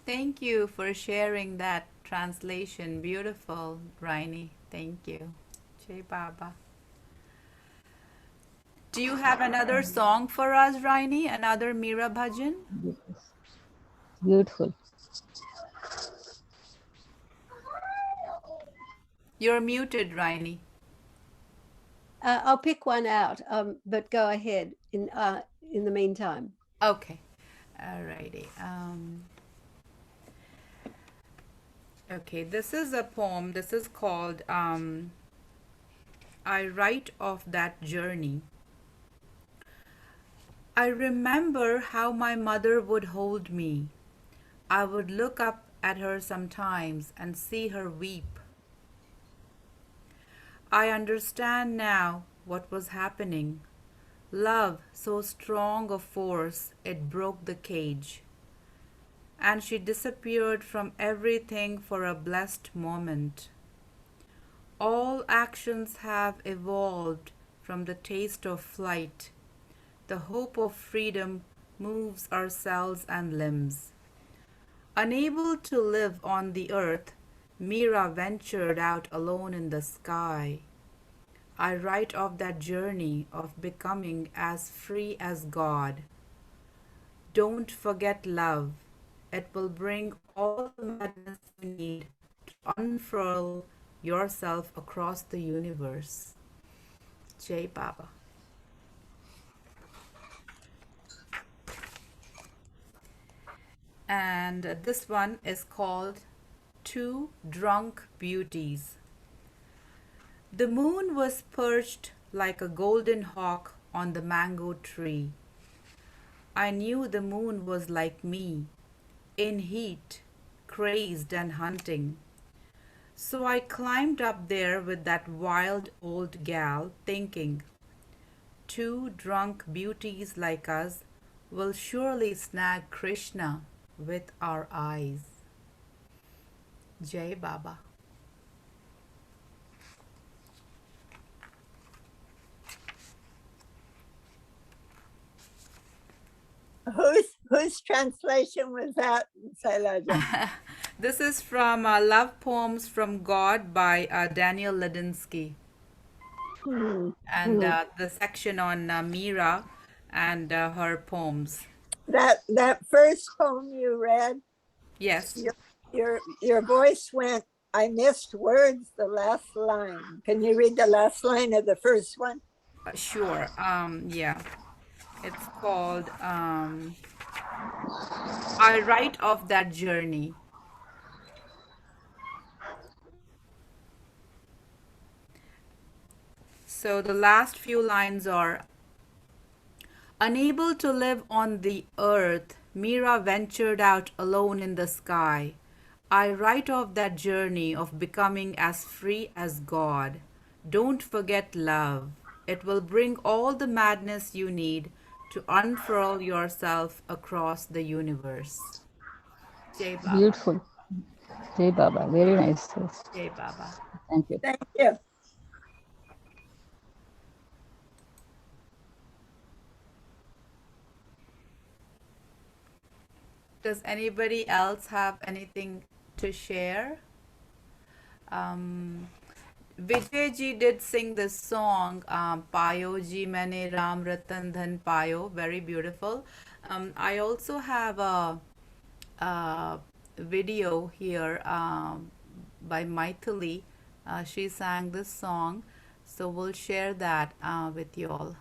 Thank you for sharing that translation. Beautiful, Raini. Thank you. Jai Baba. Do you have another song for us, Raini? Another Meera bhajan? Beautiful. You're muted, Raini. I'll pick one out, but go ahead in the meantime. Okay. Alrighty. Okay, this is a poem. This is called I Write of That Journey. I remember how my mother would hold me. I would look up at her sometimes and see her weep. I understand now what was happening. Love, so strong a force, it broke the cage. And she disappeared from everything for a blessed moment. All actions have evolved from the taste of flight. The hope of freedom moves our cells and limbs. Unable to live on the earth, Meera ventured out alone in the sky. I write of that journey of becoming as free as God. Don't forget love. It will bring all the madness you need to unfurl yourself across the universe. Jai Baba. And this one is called Two Drunk Beauties. The moon was perched like a golden hawk on the mango tree. I knew the moon was like me, in heat, crazed and hunting. So I climbed up there with that wild old gal, thinking, two drunk beauties like us will surely snag Krishna with our eyes. Jai Baba. Whose translation was that, Sailaja? This is from Love Poems from God by Daniel Ladinsky, and the section on Meera and her poems. That first poem you read, Yes, your voice went, I missed words the last line. Can you read the last line of the first one? sure. Yeah, it's called I Write of That Journey. So the last few lines are unable to live on the earth, Meera ventured out alone in the sky. I write of that journey of becoming as free as God. Don't forget love. It will bring all the madness you need to unfurl yourself across the universe. Jai Baba. Beautiful. Jai Baba. Very nice. Jai Baba. Thank you. Thank you. Does anybody else have anything to share? Vijay ji did sing this song, Payo ji maine Ram Ratan Dhan Payo, very beautiful. I also have a video here by Maithili. She sang this song, so we'll share that with you all.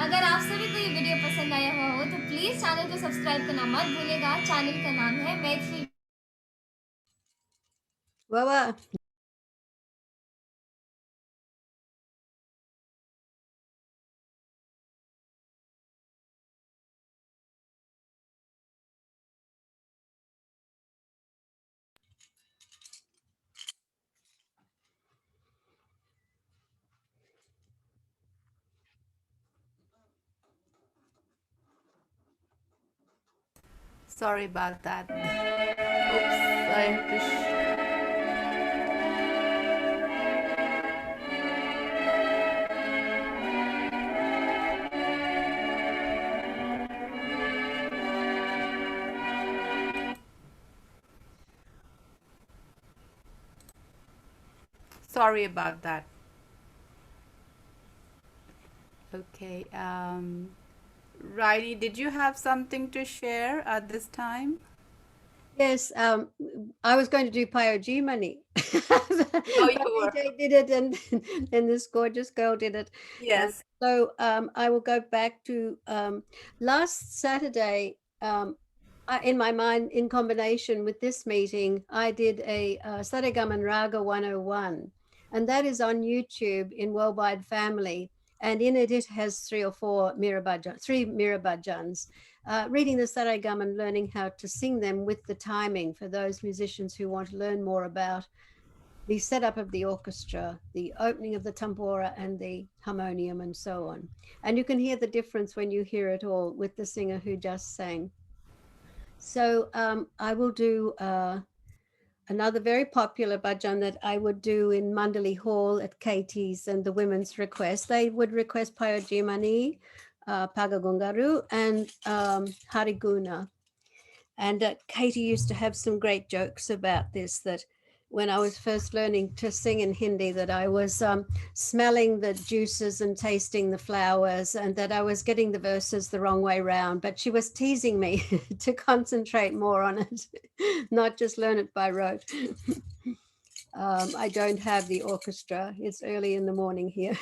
अगर आप सभी को ये video पसंद आया हुआ हो तो प्लीज चैनल को सब्सक्राइब करना मत भूलिएगा। चैनल का नाम है Maithili. Baba. Sorry about that. Oops, I have to Sorry about that. Okay, Riley, did you have something to share at this time? Yes, I was going to do Pyoji money. Oh, you were. They did it, and and this gorgeous girl did it. Yes. So I will go back to last Saturday. In my mind, in combination with this meeting, I did a Saregam and Raga 101, and that is on YouTube in Worldwide Family. And in it, it has three Meera reading the Saregam and learning how to sing them with the timing for those musicians who want to learn more about the setup of the orchestra, the opening of the tambura and the harmonium and so on. And you can hear the difference when you hear it all with the singer who just sang. So I will do another very popular bhajan that I would do in Mandali Hall at Katie's and the women's request. They would request Payojimani, Pagagungaru, and Hariguna. And Katie used to have some great jokes about this, that when I was first learning to sing in Hindi, that I was smelling the juices and tasting the flowers, and that I was getting the verses the wrong way round. But she was teasing me to concentrate more on it, not just learn it by rote. I don't have the orchestra. It's early in the morning here.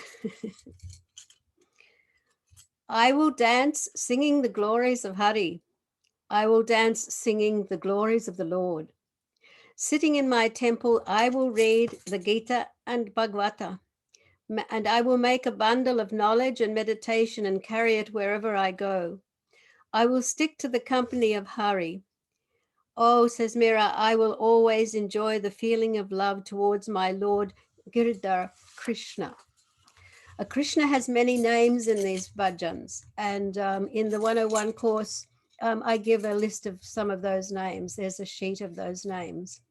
I will dance singing the glories of Hari. I will dance singing the glories of the Lord. Sitting in my temple, I will read the Gita and Bhagavata, and I will make a bundle of knowledge and meditation and carry it wherever I go. I will stick to the company of Hari. Oh, says Meera, I will always enjoy the feeling of love towards my Lord Girdhar Krishna. Krishna has many names in these bhajans, and in the 101 course, I give a list of some of those names. There's a sheet of those names.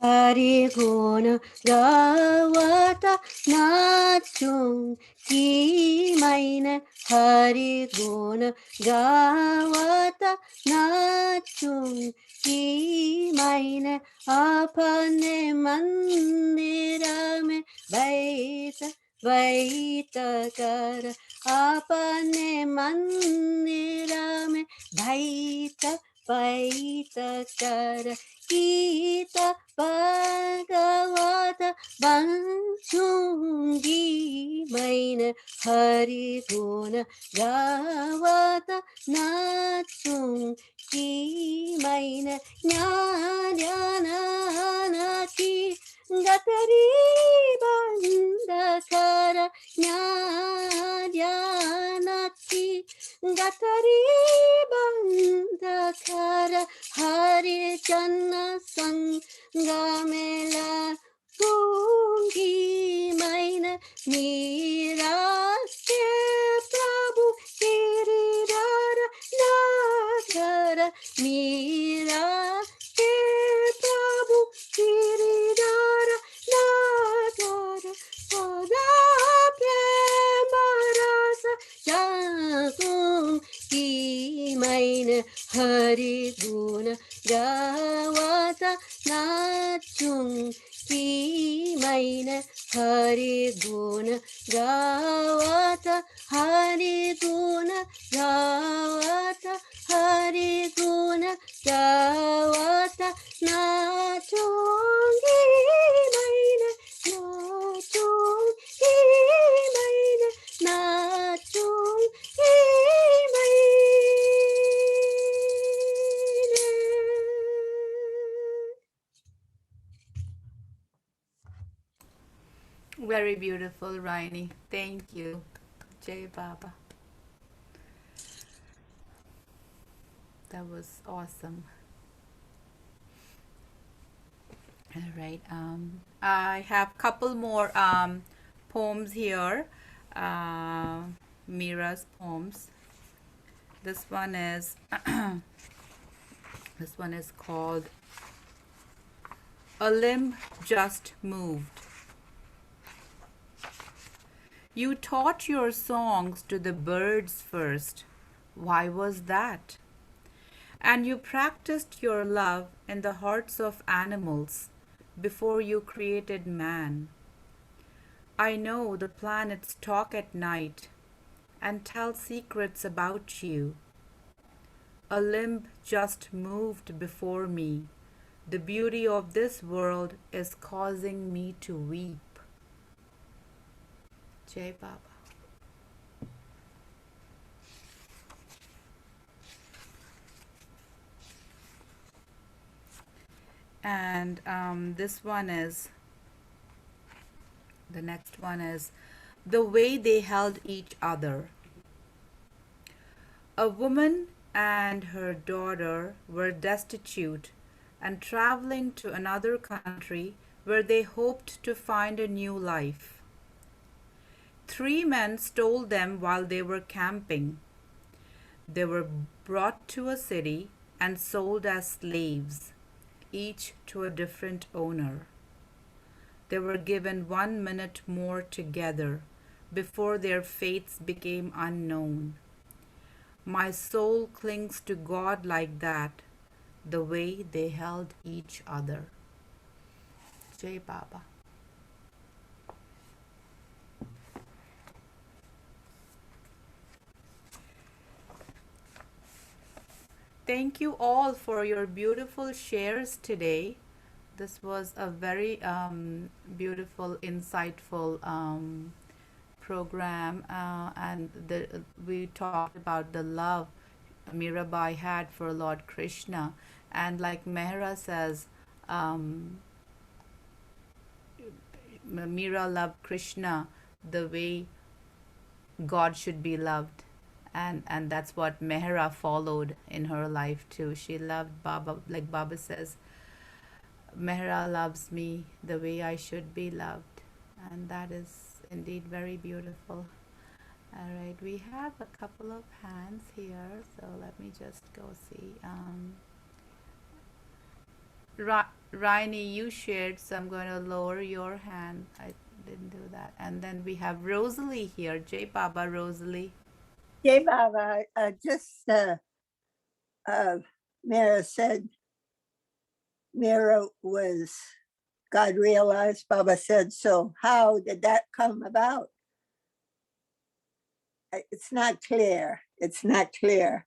Hari Guna Gawata Nachung Ki Maine Hari Guna Gawata Nachung Ki Maine Apane Mandira Me Baita Baita Kar Apane Mandira Me Baita Baita Kar Gita Bhagavata Banchungi Maina Hari Guna Gavata Nachung Ki Maina Nyana Ki Gatari Bandakara Nyana Ki Gatari Bandakara Hari Channa Sangamela Gungi Maina Meera Se Prabhu Giridhara Nadhara Meera Se Prabhu Giridhara Nadhara Sada Prema Rasa Jagum Ki Maina Hari Guna Gawata Nachung Ki Maina Hari Guna Gawata Hari Guna Gawata Hari Guna Gawata Nachung Ki Maina Nachung Ki Maina Nachung Ki Maina. Very beautiful, Raini. Thank you. Jai Baba. That was awesome. All right. I have couple more poems here. Meera's poems. This one is this one is called A Limb Just Moved. You taught your songs to the birds first. Why was that? And you practiced your love in the hearts of animals before you created man. I know the planets talk at night and tell secrets about you. A limb just moved before me. The beauty of this world is causing me to weep. Jai Baba. And the next one is The Way They Held Each Other. A woman and her daughter were destitute and traveling to another country where they hoped to find a new life. 3 men stole them while they were camping. They were brought to a city and sold as slaves, each to a different owner. They were given 1 minute more together before their fates became unknown. My soul clings to God like that, the way they held each other. Jai Baba. Thank you all for your beautiful shares today. This was a very beautiful, insightful program, and we talked about the love Mirabai had for Lord Krishna, and like Mehra says, Meera loved Krishna the way God should be loved, and that's what Mehra followed in her life too. She loved Baba, like Baba says, Mehra loves me the way I should be loved, and that is indeed very beautiful. All right, we have a couple of hands here, so let me just go see. Raini, you shared, so I'm going to lower your hand. I didn't do that. And then we have Rosalie here. Jai Baba, Rosalie. Jai Baba, Meera said Meera was God realized. Baba said, so how did that come about? It's not clear. It's not clear.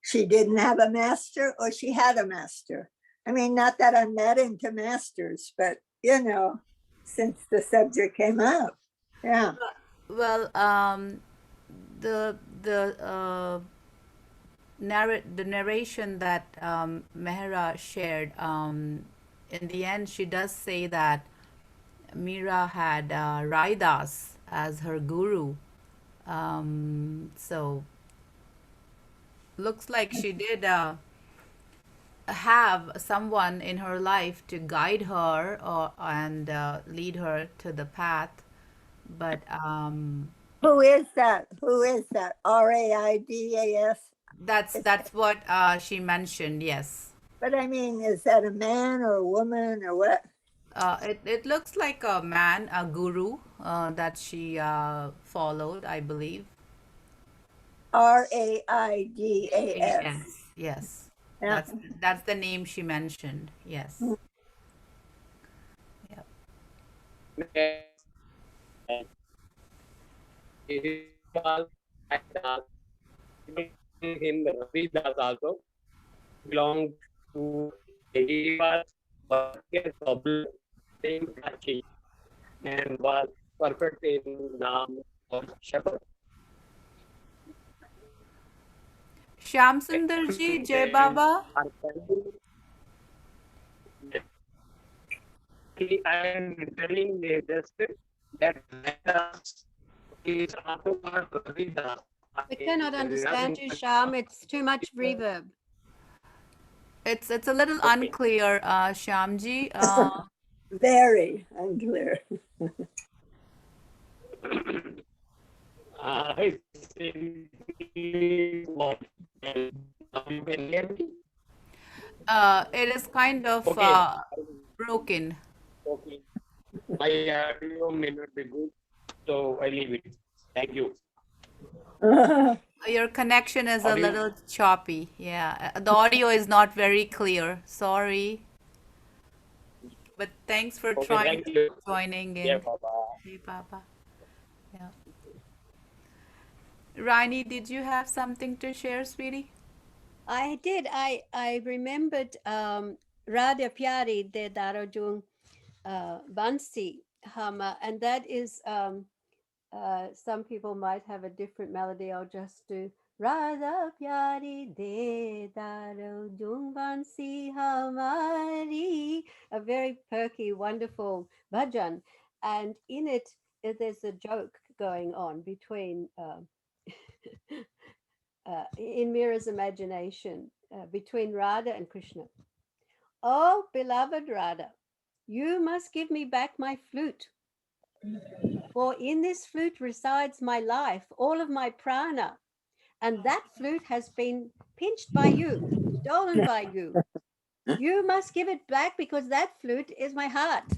She didn't have a master, or she had a master. I mean, not that I'm that into masters, but you know, since the subject came up, yeah. Well, the narration that Mehra shared, in the end, she does say that Meera had Raidas as her guru. So looks like she did have someone in her life to guide her and lead her to the path. But who is that? Who is that? Raidas? That's what she mentioned. Yes. But I mean, is that a man or a woman or what? It looks like a man, a guru that she followed, I believe. Raidas. Yes. Yeah. That's the name she mentioned. Yes. Yeah. Him Ravi Das also belonged to he was working as problem in Karachi and was perfect in Naam or Shepherd. Shyam Sundar ji, Jai Baba. I am telling just that is also part of Ravi Das. I cannot understand you, Sham. It's too much reverb. It's a little unclear, Shyamji. Very unclear. It is kind of broken. Okay. My audio may not be good, so I leave it. Thank you. Your connection is a little choppy. Yeah, the audio is not very clear. Sorry. But thanks for joining in. Yeah, Baba. Hey, Baba. Yeah. Rani, did you have something to share, sweetie? I did. I remembered Radha Pyari de Darojung Bansi Hama, and that is some people might have a different melody. I'll just do Radha Pyari de Darojung Bansi Hamari, a very perky, wonderful bhajan, and in it there's a joke going on between. In Meera's imagination between Radha and Krishna. Oh, beloved Radha, you must give me back my flute. For in this flute resides my life, all of my prana. And that flute has been pinched by you, stolen by you. You must give it back because that flute is my heart.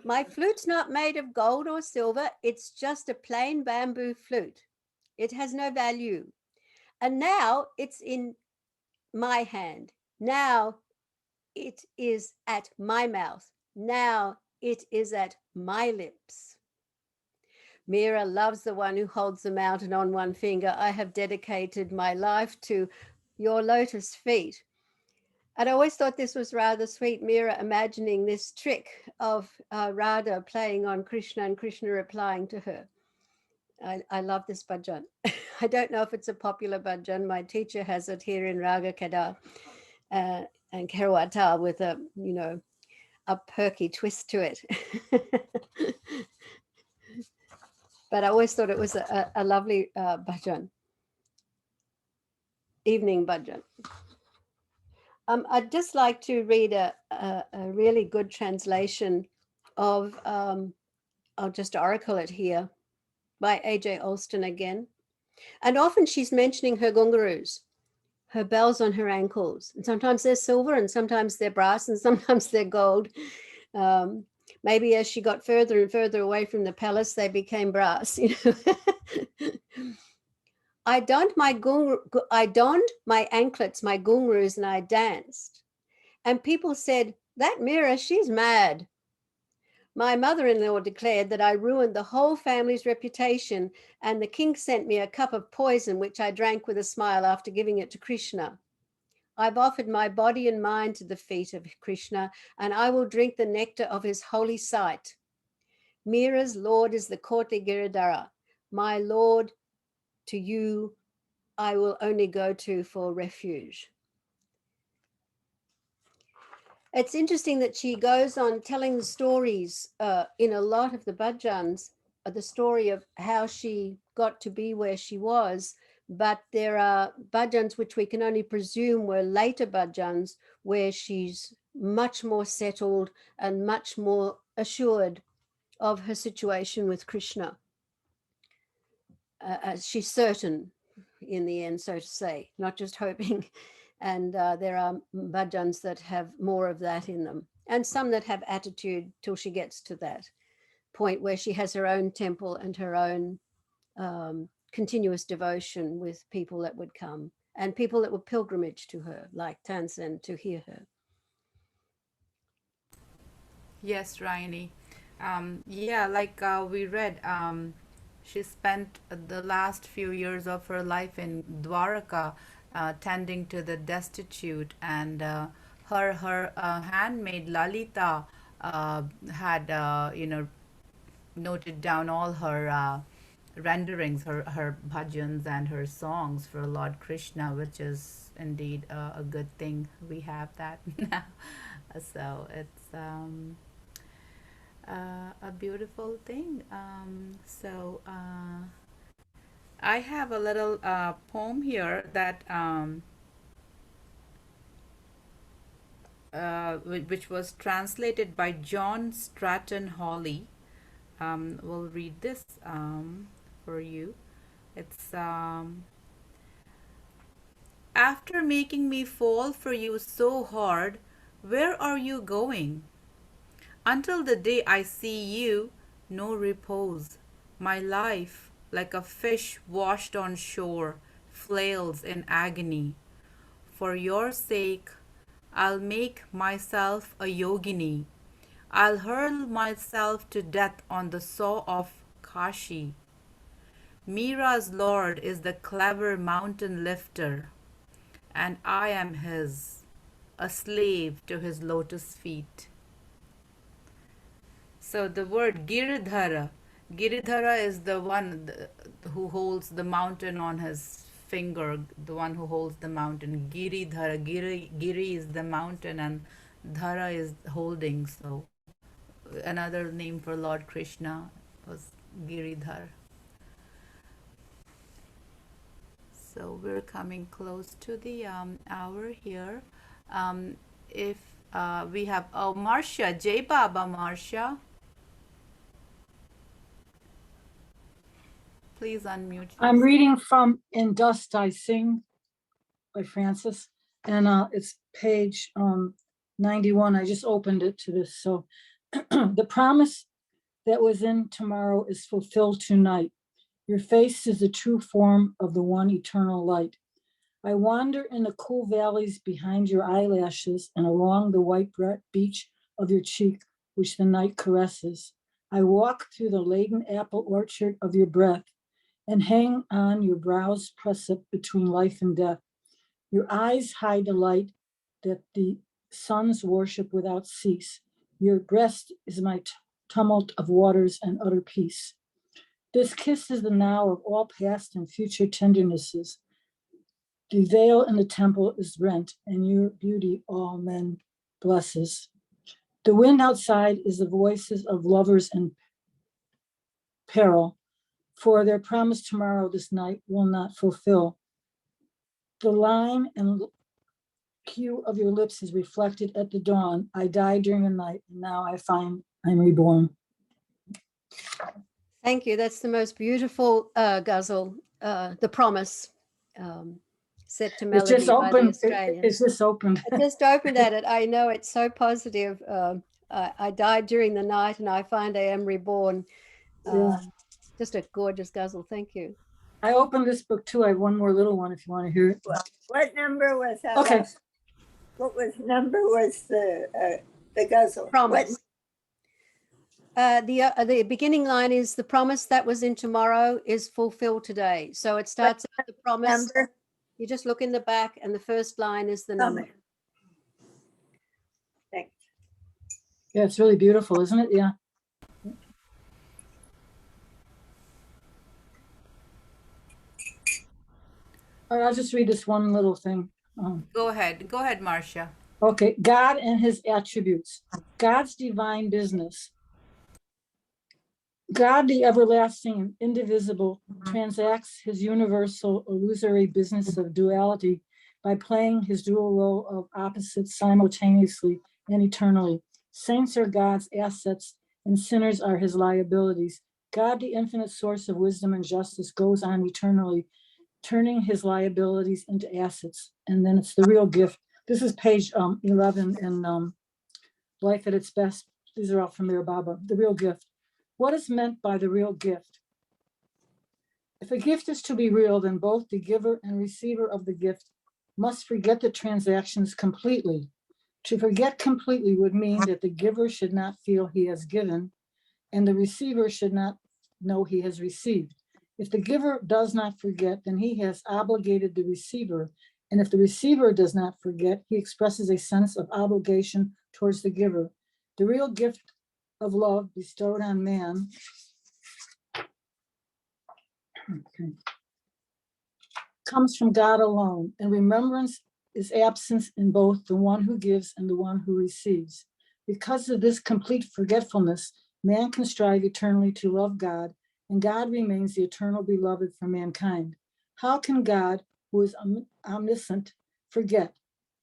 My flute's not made of gold or silver. It's just a plain bamboo flute. It has no value. And now it's in my hand. Now it is at my mouth. Now it is at my lips. Meera loves the one who holds the mountain on one finger. I have dedicated my life to your lotus feet. And I always thought this was rather sweet, Meera imagining this trick of Radha playing on Krishna and Krishna replying to her. I love this bhajan. I don't know if it's a popular bhajan. My teacher has it here in Raga Kada and Kerawata with a, a perky twist to it. But I always thought it was a lovely bhajan, evening bhajan. I'd just like to read a really good translation of, I'll just oracle it here, by A.J. Alston again. And often she's mentioning her gungaroos, her bells on her ankles. And sometimes they're silver and sometimes they're brass and sometimes they're gold. Maybe as she got further and further away from the palace, they became brass. I donned my anklets, my gungaroos, and I danced. And people said, that Meera, she's mad. My mother-in-law declared that I ruined the whole family's reputation, and the king sent me a cup of poison, which I drank with a smile after giving it to Krishna. I've offered my body and mind to the feet of Krishna, and I will drink the nectar of his holy sight. Meera's lord is the courtly Giridhara. My lord, to you I will only go to for refuge. It's interesting that she goes on telling the stories in a lot of the bhajans, the story of how she got to be where she was, but there are bhajans which we can only presume were later bhajans where she's much more settled and much more assured of her situation with Krishna. She's certain in the end, so to say, not just hoping. And there are bhajans that have more of that in them, and some that have attitude till she gets to that point where she has her own temple and her own continuous devotion with people that would come and people that would pilgrimage to her, like Tansen, to hear her. Yes, Raini. Yeah, like we read, she spent the last few years of her life in Dwaraka, tending to the destitute, and her handmaid Lalita had noted down all her renderings, her bhajans and her songs for Lord Krishna, which is indeed a good thing we have that now. So it's a beautiful thing. I have a little poem here that which was translated by John Stratton Hawley. We'll read this for you. It's after making me fall for you so hard, where are you going? Until the day I see you, no repose. My life, like a fish washed on shore, flails in agony. For your sake, I'll make myself a yogini. I'll hurl myself to death on the saw of Kashi. Meera's lord is the clever mountain lifter, and I am his, a slave to his lotus feet. So the word Giridhara is the one who holds the mountain on his finger, the one who holds the mountain. Giridhara, Giri is the mountain and Dhara is holding. So another name for Lord Krishna was Giridhar. So we're coming close to the hour here. If we have, Marsha, Jai Baba Marsha. Please unmute. I'm reading from In Dust I Sing by Francis, and it's page 91. I just opened it to this. So the promise that was in tomorrow is fulfilled tonight. Your face is the true form of the one eternal light. I wander in the cool valleys behind your eyelashes and along the white beach of your cheek, which the night caresses. I walk through the laden apple orchard of your breath and hang on your brows press up between life and death. Your eyes hide the light that the sons worship without cease. Your breast is my tumult of waters and utter peace. This kiss is the now of all past and future tendernesses. The veil in the temple is rent, and your beauty all men blesses. The wind outside is the voices of lovers in peril, for their promise tomorrow this night will not fulfill. The line and hue of your lips is reflected at the dawn. I died during the night, and now I find I'm reborn. Thank you. That's the most beautiful ghazal, The Promise, set to melody It's just by the open. Australians. It's just opened. I just opened at it. I know it's so positive. I died during the night and I find I am reborn. Yeah. Just a gorgeous ghazal. Thank you. I opened this book too. I have one more little one if you want to hear it. What number was that? Okay. What number was the ghazal? Promise. The beginning line is the promise that was in tomorrow is fulfilled today. So it starts at the promise. Number? You just look in the back and the first line is the number. Thanks. Yeah, it's really beautiful, isn't it? Yeah. All right, I'll just read this one little thing. Go ahead, Marcia. Okay, God and his attributes. God's divine business. God, the everlasting and indivisible, transacts his universal illusory business of duality by playing his dual role of opposites simultaneously and eternally. Saints are God's assets and sinners are his liabilities. God, the infinite source of wisdom and justice, goes on eternally, turning his liabilities into assets. And then it's the real gift. This is page 11 in Life at its Best. These are all from Mirabai. The real gift. What is meant by the real gift? If a gift is to be real, then both the giver and receiver of the gift must forget the transactions completely. To forget completely would mean that the giver should not feel he has given, and the receiver should not know he has received. If the giver does not forget, then he has obligated the receiver, and if the receiver does not forget, he expresses a sense of obligation towards the giver. The real gift of love bestowed on man comes from God alone, and remembrance is absence in both the one who gives and the one who receives. Because of this complete forgetfulness, man can strive eternally to love God, and God remains the eternal beloved for mankind. How can God, who is omniscient, forget?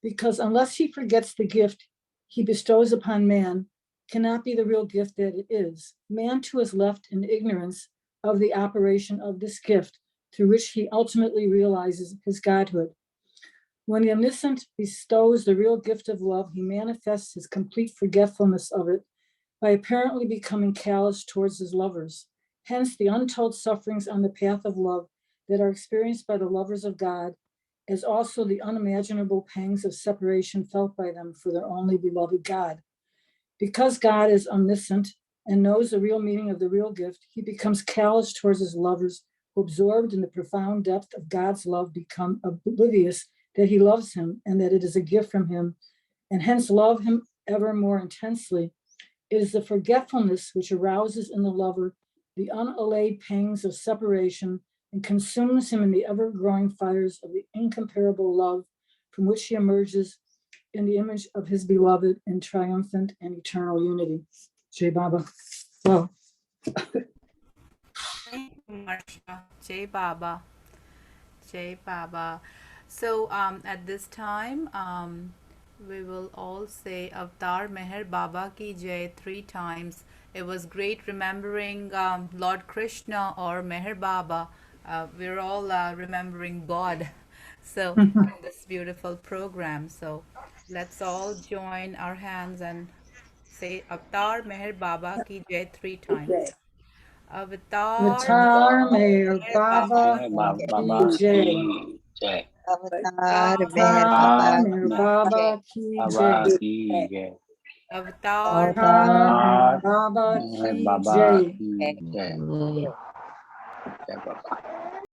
Because unless he forgets the gift he bestows upon man, cannot be the real gift that it is. Man too is left in ignorance of the operation of this gift, through which he ultimately realizes his godhood. When the omniscient bestows the real gift of love, he manifests his complete forgetfulness of it by apparently becoming callous towards his lovers. Hence, the untold sufferings on the path of love that are experienced by the lovers of God, as also the unimaginable pangs of separation felt by them for their only beloved God. Because God is omniscient and knows the real meaning of the real gift, he becomes callous towards his lovers, who, absorbed in the profound depth of God's love, become oblivious that he loves him and that it is a gift from him, and hence love him ever more intensely. It is the forgetfulness which arouses in the lover the unallayed pangs of separation and consumes him in the ever-growing fires of the incomparable love from which he emerges in the image of his beloved in triumphant and eternal unity. Jai Baba. Wow. Thank you, Marcia. Jai Baba. Jai Baba. So at this time, we will all say Avatar Meher Baba Ki Jai 3 times. It was great remembering Lord Krishna or Meher Baba. We're all remembering God. So in this beautiful program. So let's all join our hands and say Avatar Meher Baba Ki Jai 3 times. Avatar Avatar Meher Meher Baba Baba Ki Jai. Jai. Avatar Avatar Meher Baba Ki Jai. Avatar Avatar Meher Avatar Baba Meher Ki Baba Jai. Ki Jai. Jai Baba.